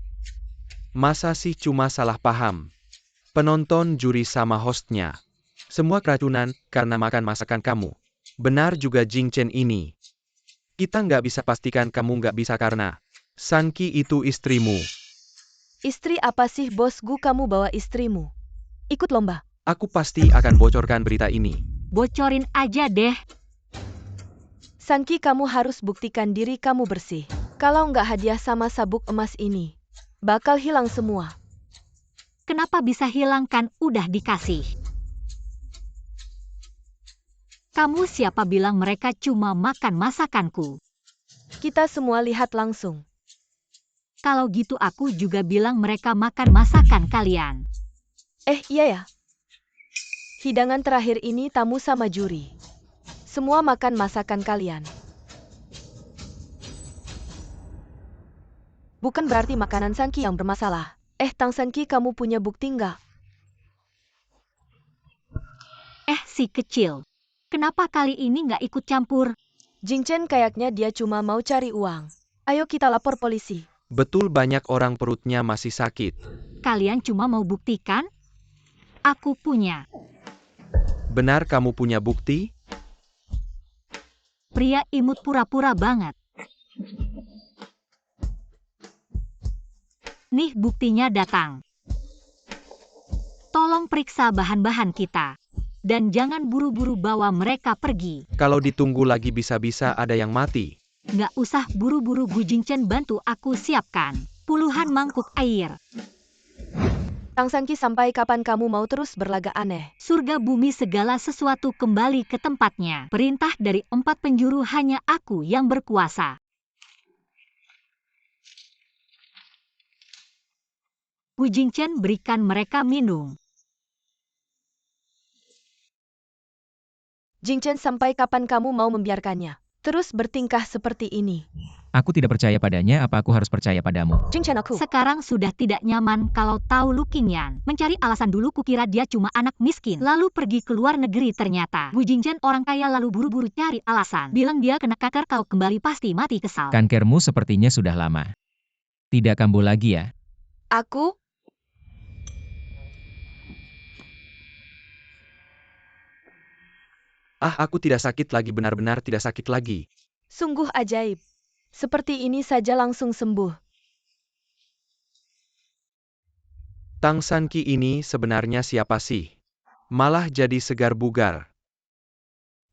Masa sih cuma salah paham? Penonton, juri sama hostnya. Semua keracunan karena makan masakan kamu. Benar juga Jing Chen ini. Kita nggak bisa pastikan kamu nggak bisa karena Sanqi itu istrimu. Istri apa sih bos Gu, kamu bawa istrimu? Ikut lomba. Aku pasti akan bocorkan berita ini. Bocorin aja deh. Sanqi, kamu harus buktikan diri kamu bersih. Kalau nggak hadiah sama sabuk emas ini, bakal hilang semua. Kenapa bisa hilang kan udah dikasih? Kamu siapa bilang mereka cuma makan masakanku? Kita semua lihat langsung. Kalau gitu aku juga bilang mereka makan masakan kalian. Iya ya. Hidangan terakhir ini tamu sama juri. Semua makan masakan kalian. Bukan berarti makanan Sanqi yang bermasalah. Tang Sanqi, kamu punya bukti nggak? Si kecil. Kenapa kali ini nggak ikut campur? Jing Chen kayaknya dia cuma mau cari uang. Ayo kita lapor polisi. Betul, banyak orang perutnya masih sakit. Kalian cuma mau buktikan? Aku punya. Benar kamu punya bukti? Pria imut pura-pura banget. Nih buktinya datang. Tolong periksa bahan-bahan kita. Dan jangan buru-buru bawa mereka pergi. Kalau ditunggu lagi bisa-bisa ada yang mati. Nggak usah buru-buru, Gu Jingchen, bantu aku siapkan puluhan mangkuk air. Tang Sanqi, sampai kapan kamu mau terus berlagak aneh? Surga bumi segala sesuatu kembali ke tempatnya. Perintah dari 4 penjuru, hanya aku yang berkuasa. Gu Jingchen, berikan mereka minum. Jing Chen, sampai kapan kamu mau membiarkannya terus bertingkah seperti ini? Aku tidak percaya padanya, apa aku harus percaya padamu? Jing Chen, aku. Sekarang sudah tidak nyaman kalau tahu Lu Qingyan. Mencari alasan dulu, kukira dia cuma anak miskin. Lalu pergi ke luar negeri, ternyata Gu Jingchen orang kaya, lalu buru-buru cari alasan. Bilang dia kena kanker, kalau kembali pasti mati kesal. Kankermu sepertinya sudah lama tidak kambuh lagi ya? Aku? Aku tidak sakit lagi, benar-benar tidak sakit lagi. Sungguh ajaib. Seperti ini saja langsung sembuh. Tang Sanqi ini sebenarnya siapa sih? Malah jadi segar bugar.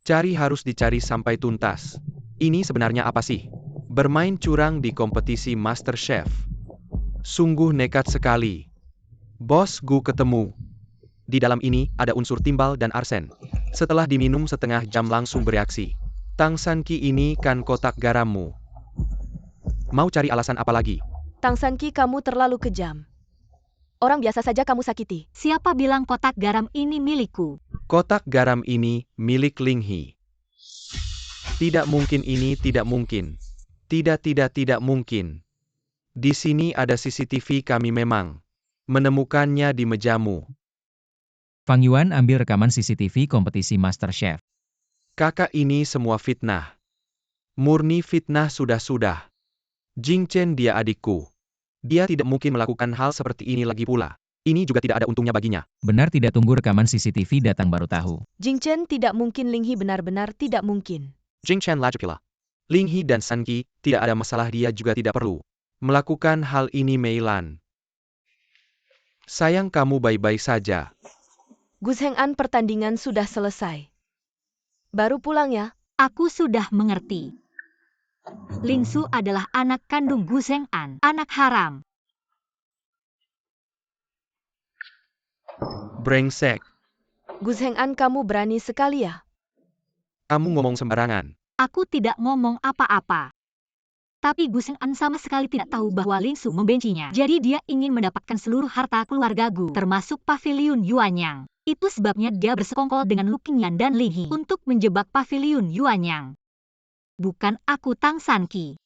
Cari harus dicari sampai tuntas. Ini sebenarnya apa sih? Bermain curang di kompetisi Master Chef. Sungguh nekat sekali. Bos Gu ketemu. Di dalam ini ada unsur timbal dan arsen. Setelah diminum setengah jam langsung bereaksi. Tang Sanqi ini kan kotak garammu. Mau cari alasan apa lagi? Tang Sanqi, kamu terlalu kejam. Orang biasa saja kamu sakiti. Siapa bilang kotak garam ini milikku? Kotak garam ini milik Ling He. Tidak mungkin, ini tidak mungkin. Tidak mungkin. Di sini ada CCTV, kami memang menemukannya di mejamu. Fang Yuan ambil rekaman CCTV kompetisi Master Chef. Kakak, ini semua fitnah. Murni fitnah sudah. Jing Chen dia adikku. Dia tidak mungkin melakukan hal seperti ini lagi pula. Ini juga tidak ada untungnya baginya. Benar tidak, tunggu rekaman CCTV datang baru tahu. Jing Chen tidak mungkin, Ling He benar-benar tidak mungkin. Jing Chen lagi pula. Ling He dan San Qi, tidak ada masalah, dia juga tidak perlu melakukan hal ini Mei Lan. Sayang kamu baik-baik saja. Gus Heng'an, pertandingan sudah selesai. Baru pulang ya? Aku sudah mengerti. Ling Su adalah anak kandung Gu Zheng'an, anak haram. Brengsek. Gus Heng'an, kamu berani sekali ya? Kamu ngomong sembarangan. Aku tidak ngomong apa-apa. Tapi Gu Zheng'an sama sekali tidak tahu bahwa Ling Su membencinya. Jadi dia ingin mendapatkan seluruh harta keluarga Gu, termasuk paviliun Yuanyang. Itu sebabnya dia bersekongkol dengan Lu Qingyan dan Ling He untuk menjebak paviliun Yuanyang. Bukan aku, Tang San Qi.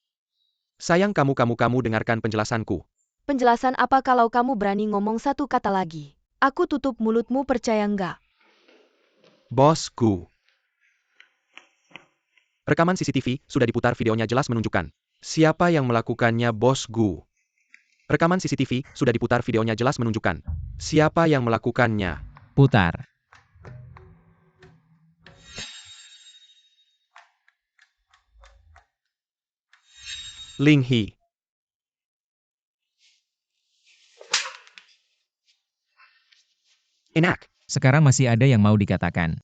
Sayang kamu dengarkan penjelasanku. Penjelasan apa? Kalau kamu berani ngomong satu kata lagi, aku tutup mulutmu, percaya nggak? Bosku. Rekaman CCTV sudah diputar, videonya jelas menunjukkan siapa yang melakukannya, bosku. Rekaman CCTV sudah diputar, videonya jelas menunjukkan siapa yang melakukannya. Putar. Ling He. Enak. Sekarang masih ada yang mau dikatakan.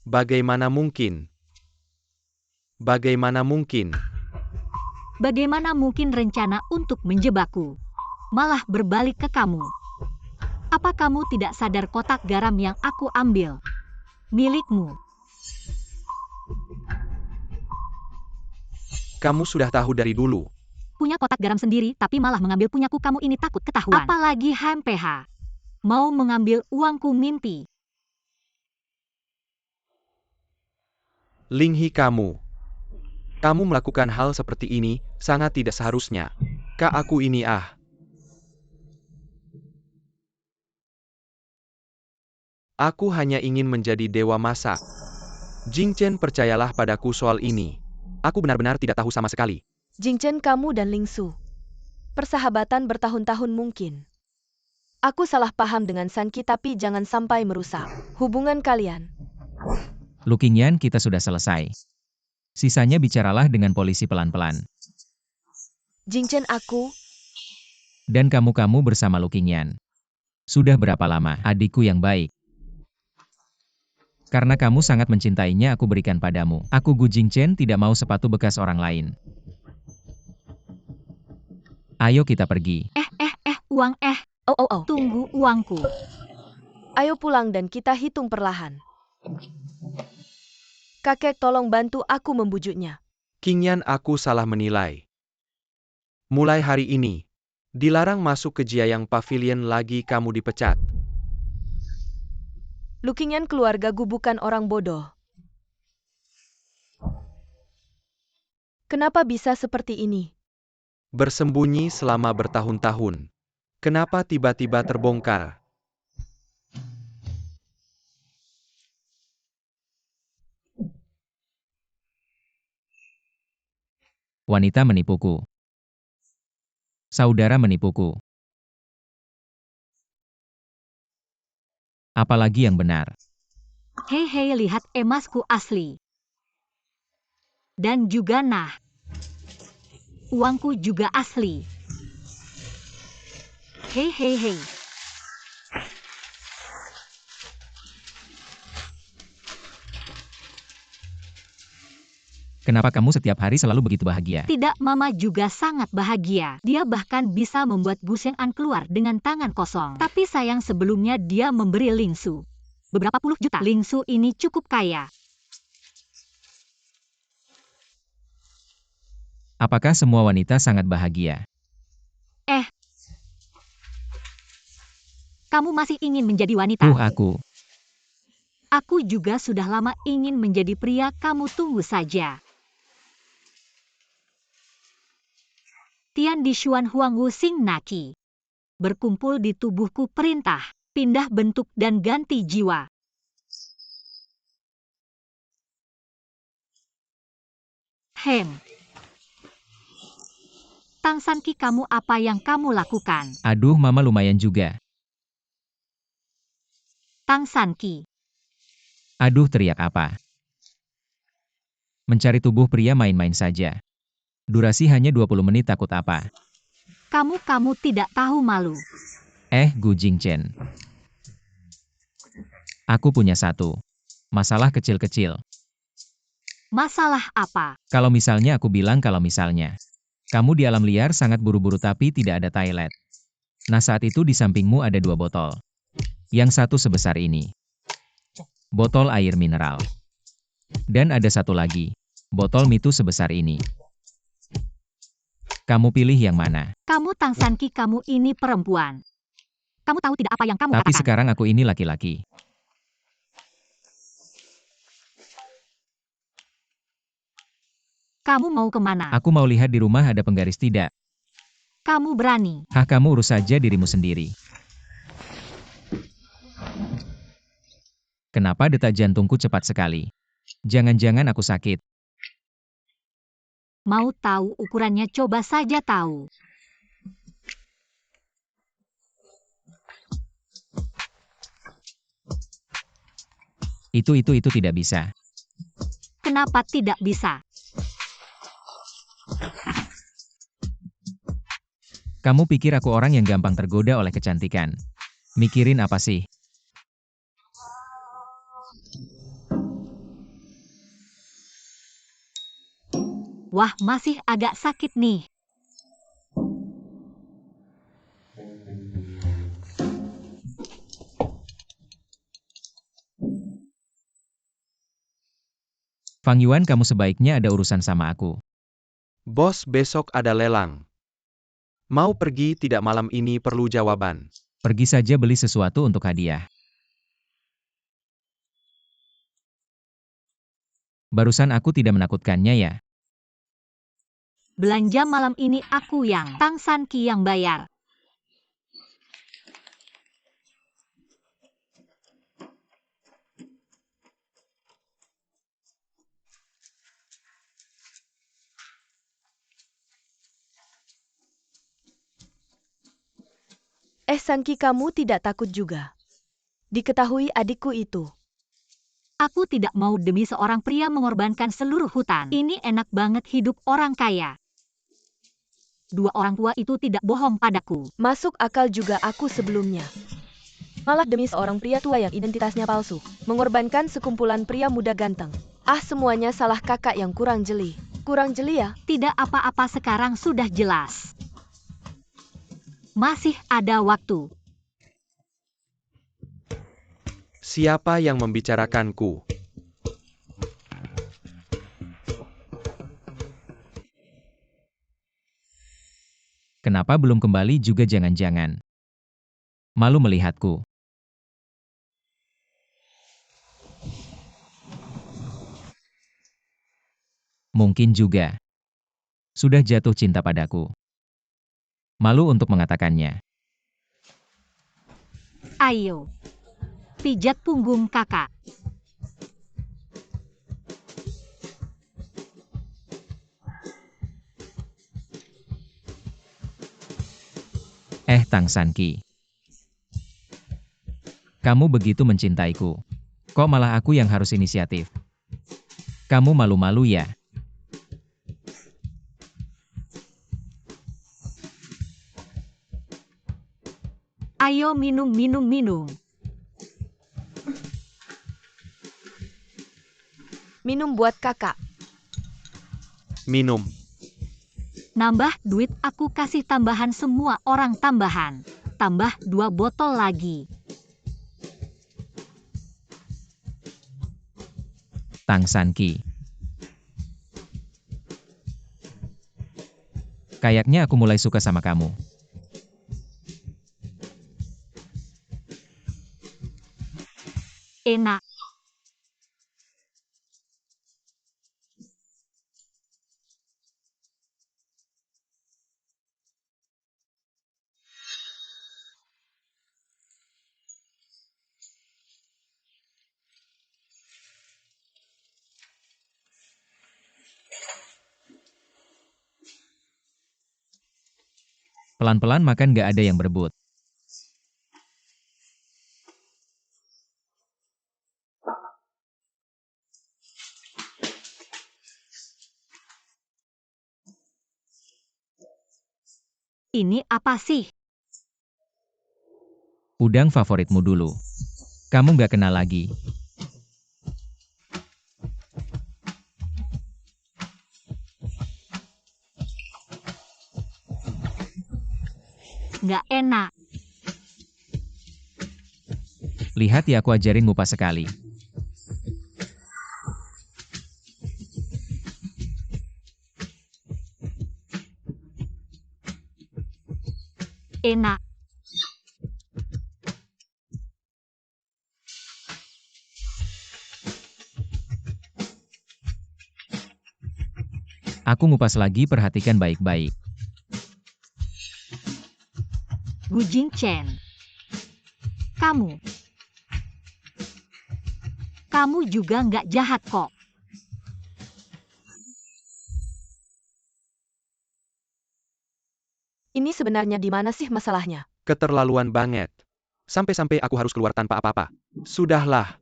Bagaimana mungkin? Bagaimana mungkin? Bagaimana mungkin rencana untuk menjebakku malah berbalik ke kamu? Apa kamu tidak sadar kotak garam yang aku ambil milikmu? Kamu sudah tahu dari dulu. Punya kotak garam sendiri tapi malah mengambil punyaku, kamu ini takut ketahuan. Apalagi HMPH. Mau mengambil uangku, mimpi. Ling He, kamu melakukan hal seperti ini, sangat tidak seharusnya. Kak, aku ini Aku hanya ingin menjadi dewa masak. Jing Chen, percayalah padaku soal ini. Aku benar-benar tidak tahu sama sekali. Jing Chen, kamu dan Ling Su persahabatan bertahun-tahun mungkin. Aku salah paham dengan San Qi, tapi jangan sampai merusak hubungan kalian. Lu Qingyan, kita sudah selesai. Sisanya bicaralah dengan polisi pelan-pelan. Jing Chen, aku Dan kamu bersama Lu Qingyan. Sudah berapa lama, adikku yang baik? Karena kamu sangat mencintainya, aku berikan padamu. Aku Gu Jingchen tidak mau sepatu bekas orang lain. Ayo kita pergi. Uang Oh. tunggu uangku. Ayo pulang dan kita hitung perlahan. Kakek, tolong bantu aku membujuknya. Qingyan, aku salah menilai. Mulai hari ini, dilarang masuk ke Jiayang Pavilion lagi, kamu dipecat. Lu Qingyan, keluarga Gu bukan orang bodoh. Kenapa bisa seperti ini? Bersembunyi selama bertahun-tahun. Kenapa tiba-tiba terbongkar? Wanita menipuku. Saudara menipuku. Apalagi yang benar. Hei, lihat emasku asli. Dan juga uangku juga asli. Hei. Kenapa kamu setiap hari selalu begitu bahagia? Tidak, Mama juga sangat bahagia. Dia bahkan bisa membuat Gu Zheng'an keluar dengan tangan kosong. Tapi sayang, sebelumnya dia memberi Ling Su beberapa puluh juta. Ling Su ini cukup kaya. Apakah semua wanita sangat bahagia? Kamu masih ingin menjadi wanita? Aku. Aku juga sudah lama ingin menjadi pria, kamu tunggu saja. Tian di Xuan Huangwu Sing Naki. Berkumpul di tubuhku, perintah, pindah bentuk dan ganti jiwa. Tang San Qi, kamu apa yang kamu lakukan? Aduh, Mama lumayan juga. Tang San Qi. Aduh, teriak apa? Mencari tubuh pria main-main saja. Durasi hanya 20 menit, takut apa? Kamu tidak tahu malu. Gu Jingchen. Aku punya satu masalah kecil-kecil. Masalah apa? Kalau misalnya aku bilang kalau misalnya kamu di alam liar sangat buru-buru tapi tidak ada toilet. Nah saat itu di sampingmu ada 2 botol. Yang satu sebesar ini. Botol air mineral. Dan ada satu lagi. Botol mitu sebesar ini. Kamu pilih yang mana? Kamu Tang Sanqi, kamu ini perempuan. Kamu tahu tidak apa yang kamu Tapi katakan? sekarang aku ini laki-laki. Kamu mau kemana? Aku mau lihat di rumah ada penggaris tidak. Kamu berani. Kamu urus saja dirimu sendiri. Kenapa detak jantungku cepat sekali? Jangan-jangan aku sakit. Mau tahu ukurannya? Coba saja tahu. Itu tidak bisa. Kenapa tidak bisa? Kamu pikir aku orang yang gampang tergoda oleh kecantikan? Mikirin apa sih? Wah, masih agak sakit nih. Fang Yuan, kamu sebaiknya ada urusan sama aku. Bos, besok ada lelang. Mau pergi tidak malam ini? Perlu jawaban. Pergi saja beli sesuatu untuk hadiah. Barusan aku tidak menakutkannya ya? Belanja malam ini aku yang Tang Sanqi yang bayar. Sanqi, kamu tidak takut juga? Diketahui adikku itu. Aku tidak mau demi seorang pria mengorbankan seluruh hutan. Ini enak banget hidup orang kaya. 2 orang tua itu tidak bohong padaku. Masuk akal juga aku sebelumnya. Malah demi seorang pria tua yang identitasnya palsu, mengorbankan sekumpulan pria muda ganteng. Semuanya salah kakak yang kurang jeli. Kurang jeli ya? Tidak apa-apa, sekarang sudah jelas. Masih ada waktu. Siapa yang membicarakanku? Kenapa belum kembali juga? Jangan-jangan malu melihatku. Mungkin juga sudah jatuh cinta padaku. Malu untuk mengatakannya. Ayo, pijat punggung kakak. Tang Sanqi. Kamu begitu mencintaiku. Kok malah aku yang harus inisiatif? Kamu malu-malu ya? Ayo minum. Minum buat kakak. Minum. Nambah duit, aku kasih tambahan, semua orang tambahan. Tambah 2 botol lagi. Tang Sanqi. Kayaknya aku mulai suka sama kamu. Enak. Pelan-pelan makan, gak ada yang berebut. Ini apa sih? Udang favoritmu dulu. Kamu nggak kenal lagi. Nggak enak. Lihat ya, aku ajarin ngupas sekali. Enak. Aku ngupas lagi, perhatikan baik-baik. Gu Jingchen. Kamu juga nggak jahat kok. Ini sebenarnya di mana sih masalahnya? Keterlaluan banget. Sampai-sampai aku harus keluar tanpa apa-apa. Sudahlah.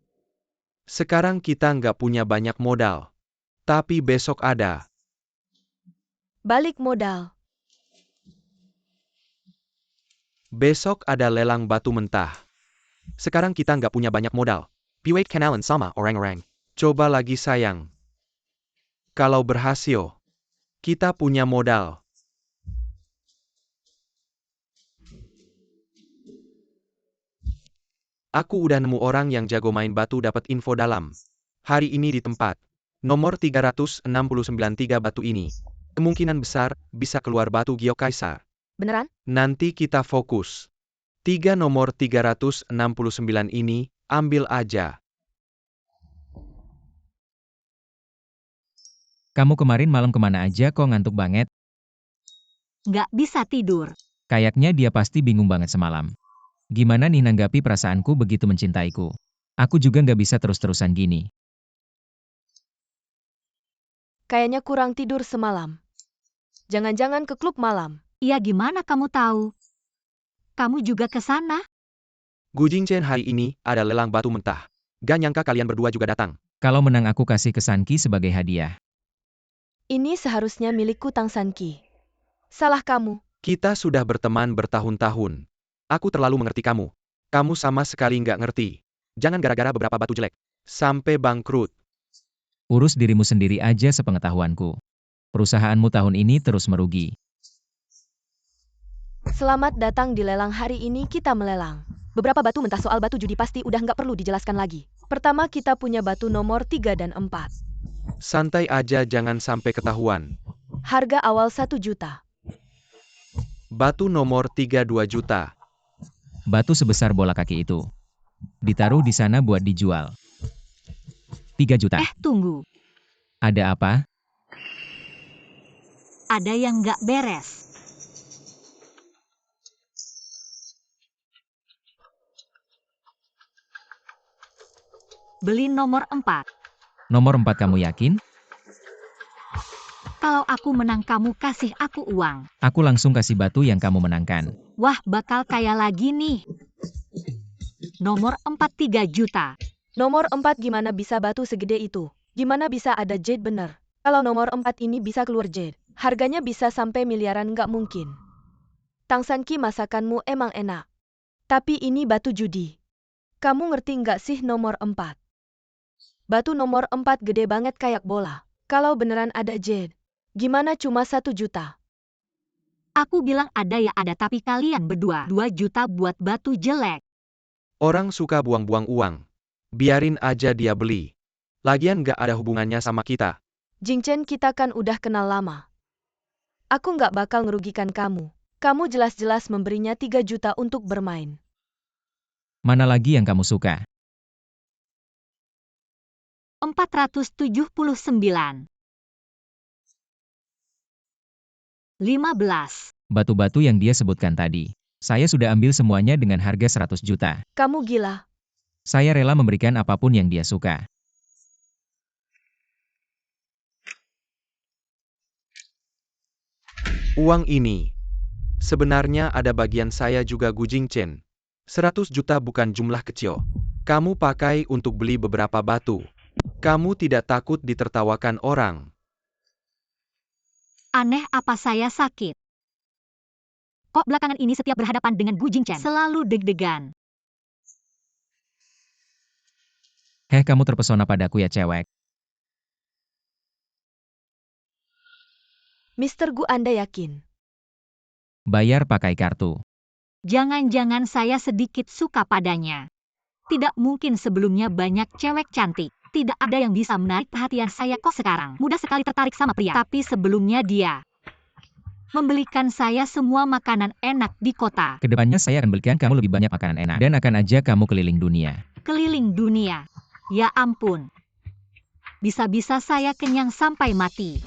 Sekarang kita nggak punya banyak modal. Tapi besok ada. Balik modal. Besok ada lelang batu mentah. Sekarang kita nggak punya banyak modal. Piwait kenalan sama orang-orang. Coba lagi sayang. Kalau berhasil, kita punya modal. Aku udah nemu orang yang jago main batu, dapat info dalam. Hari ini di tempat. Nomor 369 3 batu ini. Kemungkinan besar, bisa keluar batu Gio Kaisar. Beneran? Nanti kita fokus. 3 nomor 369 ini, ambil aja. Kamu kemarin malam kemana aja kok ngantuk banget? Nggak bisa tidur. Kayaknya dia pasti bingung banget semalam. Gimana nih nanggapi perasaanku begitu mencintaiku? Aku juga nggak bisa terus-terusan gini. Kayaknya kurang tidur semalam. Jangan-jangan ke klub malam. Ya gimana kamu tahu? Kamu juga ke sana? Gu Jingchen, hari ini, ada lelang batu mentah. Gak nyangka kalian berdua juga datang. Kalau menang aku kasih ke Sanki sebagai hadiah. Ini seharusnya milikku Tang Sanki. Salah kamu. Kita sudah berteman bertahun-tahun. Aku terlalu mengerti kamu. Kamu sama sekali nggak ngerti. Jangan gara-gara beberapa batu jelek sampai bangkrut. Urus dirimu sendiri aja sepengetahuanku. Perusahaanmu tahun ini terus merugi. Selamat datang di lelang hari ini kita melelang. Beberapa batu mentah, soal batu judi pasti udah nggak perlu dijelaskan lagi. Pertama kita punya batu nomor 3 dan 4. Santai aja, jangan sampai ketahuan. Harga awal 1 juta. Batu nomor 3 2 juta. Batu sebesar bola kaki itu. Ditaruh di sana buat dijual. 3 juta. Tunggu. Ada apa? Ada yang nggak beres. Beli nomor 4. Nomor 4 kamu yakin? Kalau aku menang kamu kasih aku uang. Aku langsung kasih batu yang kamu menangkan. Wah, bakal kaya lagi nih. Nomor 4 3 juta. Nomor 4 gimana bisa batu segede itu? Gimana bisa ada jade bener? Kalau nomor 4 ini bisa keluar jade, harganya bisa sampai miliaran, nggak mungkin. Tang Sanki, masakanmu emang enak. Tapi ini batu judi. Kamu ngerti nggak sih nomor 4? Batu nomor 4 gede banget kayak bola. Kalau beneran ada jade, gimana cuma 1 juta? Aku bilang ada ya ada, tapi kalian berdua 2 juta buat batu jelek. Orang suka buang-buang uang. Biarin aja dia beli. Lagian nggak ada hubungannya sama kita. Jingchen, kita kan udah kenal lama. Aku nggak bakal ngerugikan kamu. Kamu jelas-jelas memberinya 3 juta untuk bermain. Mana lagi yang kamu suka? 479. 15. Batu-batu yang dia sebutkan tadi. Saya sudah ambil semuanya dengan harga 100 juta. Kamu gila. Saya rela memberikan apapun yang dia suka. Uang ini. Sebenarnya ada bagian saya juga, Gu Jingchen. 100 juta bukan jumlah kecil. Kamu pakai untuk beli beberapa batu. Kamu tidak takut ditertawakan orang? Aneh apa saya sakit? Kok belakangan ini setiap berhadapan dengan Gu Jingchen selalu deg-degan. Heh, kamu terpesona padaku ya cewek. Mr. Gu, Anda yakin? Bayar pakai kartu. Jangan-jangan saya sedikit suka padanya. Tidak mungkin sebelumnya banyak cewek cantik. Tidak ada yang bisa menarik perhatian saya kok sekarang. Mudah sekali tertarik sama pria. Tapi sebelumnya dia membelikan saya semua makanan enak di kota. Kedepannya saya akan belikan kamu lebih banyak makanan enak. Dan akan ajak kamu keliling dunia. Keliling dunia. Ya ampun. Bisa-bisa saya kenyang sampai mati.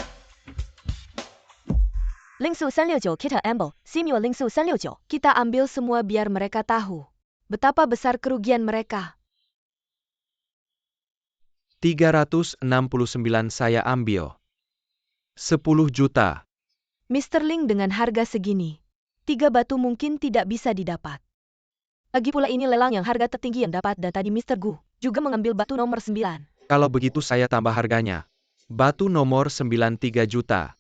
Lingsu 369 Kita ambil, Simio Lingsu 369. Kita ambil semua biar mereka tahu betapa besar kerugian mereka. 369 saya ambil. 10 juta. Mr. Ling, dengan harga segini, 3 batu mungkin tidak bisa didapat. Lagi pula ini lelang yang harga tertinggi yang dapat, dan tadi Mr. Gu juga mengambil batu nomor 9. Kalau begitu saya tambah harganya. Batu nomor 9 3 juta.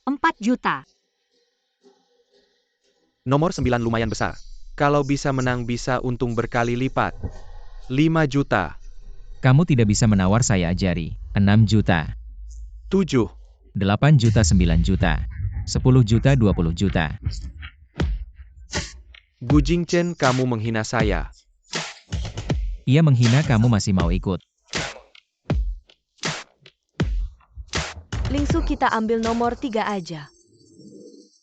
4 juta. Nomor 9 lumayan besar. Kalau bisa menang bisa untung berkali lipat. 5 juta. Kamu tidak bisa menawar, saya ajari. 6 juta. 7. 8 juta, 9 juta. 10 juta, 20 juta. Gu Jingchen, kamu menghina saya. Ia menghina, kamu masih mau ikut. Lingsu, kita ambil nomor 3 aja.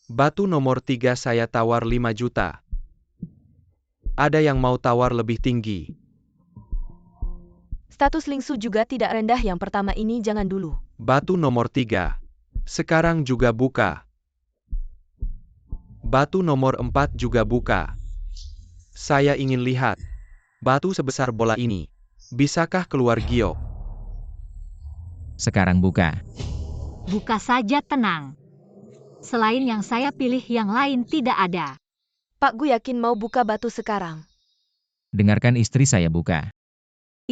Batu nomor 3 saya tawar 5 juta. Ada yang mau tawar lebih tinggi? Status Lingsu juga tidak rendah, yang pertama ini jangan dulu. Batu nomor 3. Sekarang juga buka. Batu nomor 4 juga buka. Saya ingin lihat. Batu sebesar bola ini. Bisakah keluar giok? Sekarang buka. Buka saja, tenang. Selain yang saya pilih, yang lain tidak ada. Pak Gu yakin mau buka batu sekarang? Dengarkan istri saya buka.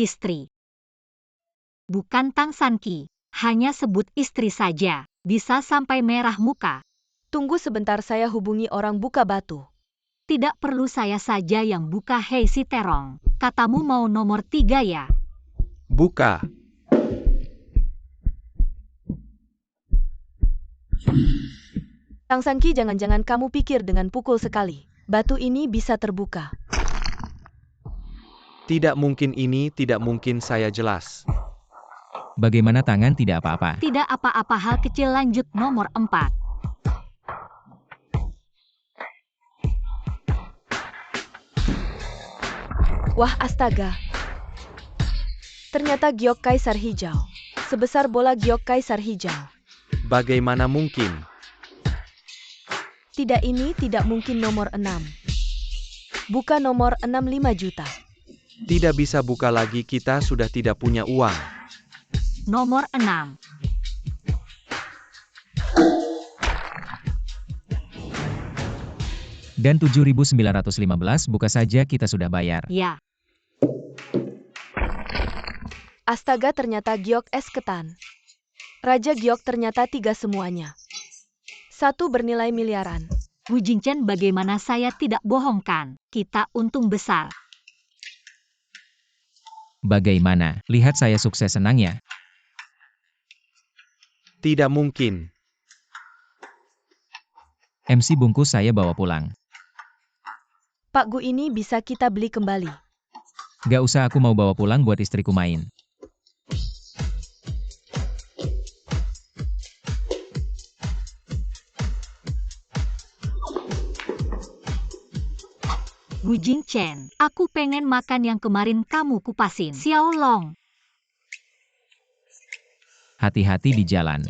Istri. Bukan Tang Sanqi. Hanya sebut istri saja. Bisa sampai merah muka. Tunggu sebentar, saya hubungi orang buka batu. Tidak perlu, saya saja yang buka. Hei si terong. Katamu mau nomor 3 ya? Buka. Tang Sanqi, jangan-jangan kamu pikir dengan pukul sekali batu ini bisa terbuka? Tidak mungkin, ini tidak mungkin, saya jelas. Bagaimana tangan tidak apa-apa? Tidak apa-apa, hal kecil. Lanjut nomor 4. Wah, astaga. Ternyata giok kaisar hijau. Sebesar bola giok kaisar hijau. Bagaimana mungkin? Tidak, ini tidak mungkin. Nomor 6. Buka nomor 6 5 juta. Tidak bisa buka lagi, kita sudah tidak punya uang. Nomor 6. Dan 7.915, buka saja, kita sudah bayar. Ya. Astaga, ternyata giok es ketan. Raja giok ternyata 3 semuanya. 1 bernilai miliaran. Gu Jingchen, bagaimana saya tidak bohongkan? Kita untung besar. Bagaimana? Lihat saya sukses, senang ya? Tidak mungkin. MC bungkus saya bawa pulang. Pak Gu, ini bisa kita beli kembali. Gak usah, aku mau bawa pulang buat istriku main. Gu Jingchen, aku pengen makan yang kemarin kamu kupasin. Xiao Long. Hati-hati di jalan.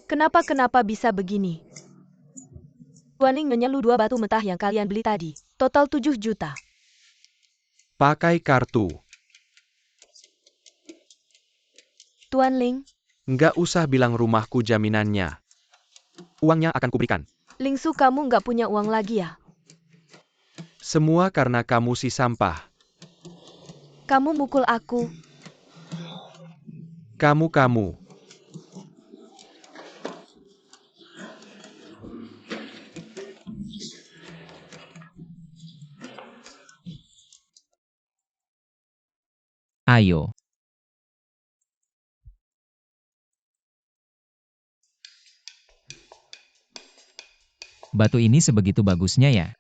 Kenapa bisa begini? Tuan Ling menyelu 2 batu mentah yang kalian beli tadi. Total 7 juta. Pakai kartu. Tuan Ling, Nggak usah bilang rumahku jaminannya. Uangnya akan kuberikan. Lingsu, kamu nggak punya uang lagi ya? Semua karena kamu si sampah. Kamu mukul aku. Kamu. Ayo. Batu ini sebegitu bagusnya ya.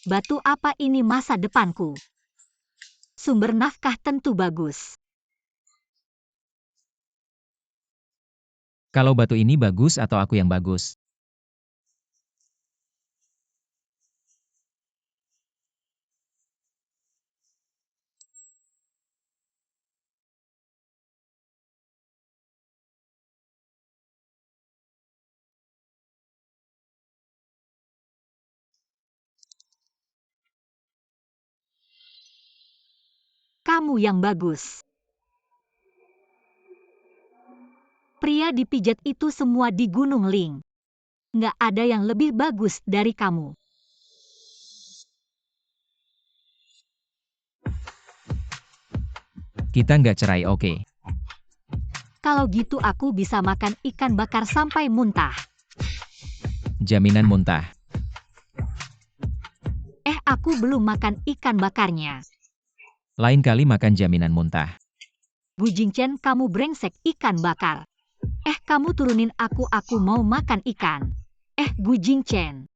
Batu apa ini masa depanku? Sumber nafkah tentu bagus. Kalau batu ini bagus atau aku yang bagus? Kamu yang bagus. Pria dipijat itu semua di Gunung Ling. Nggak ada yang lebih bagus dari kamu. Kita nggak cerai, oke? Kalau gitu aku bisa makan ikan bakar sampai muntah. Jaminan muntah. Aku belum makan ikan bakarnya. Lain kali makan jaminan muntah. Gu Jingchen, kamu brengsek ikan bakar. Kamu turunin aku mau makan ikan. Gu Jingchen.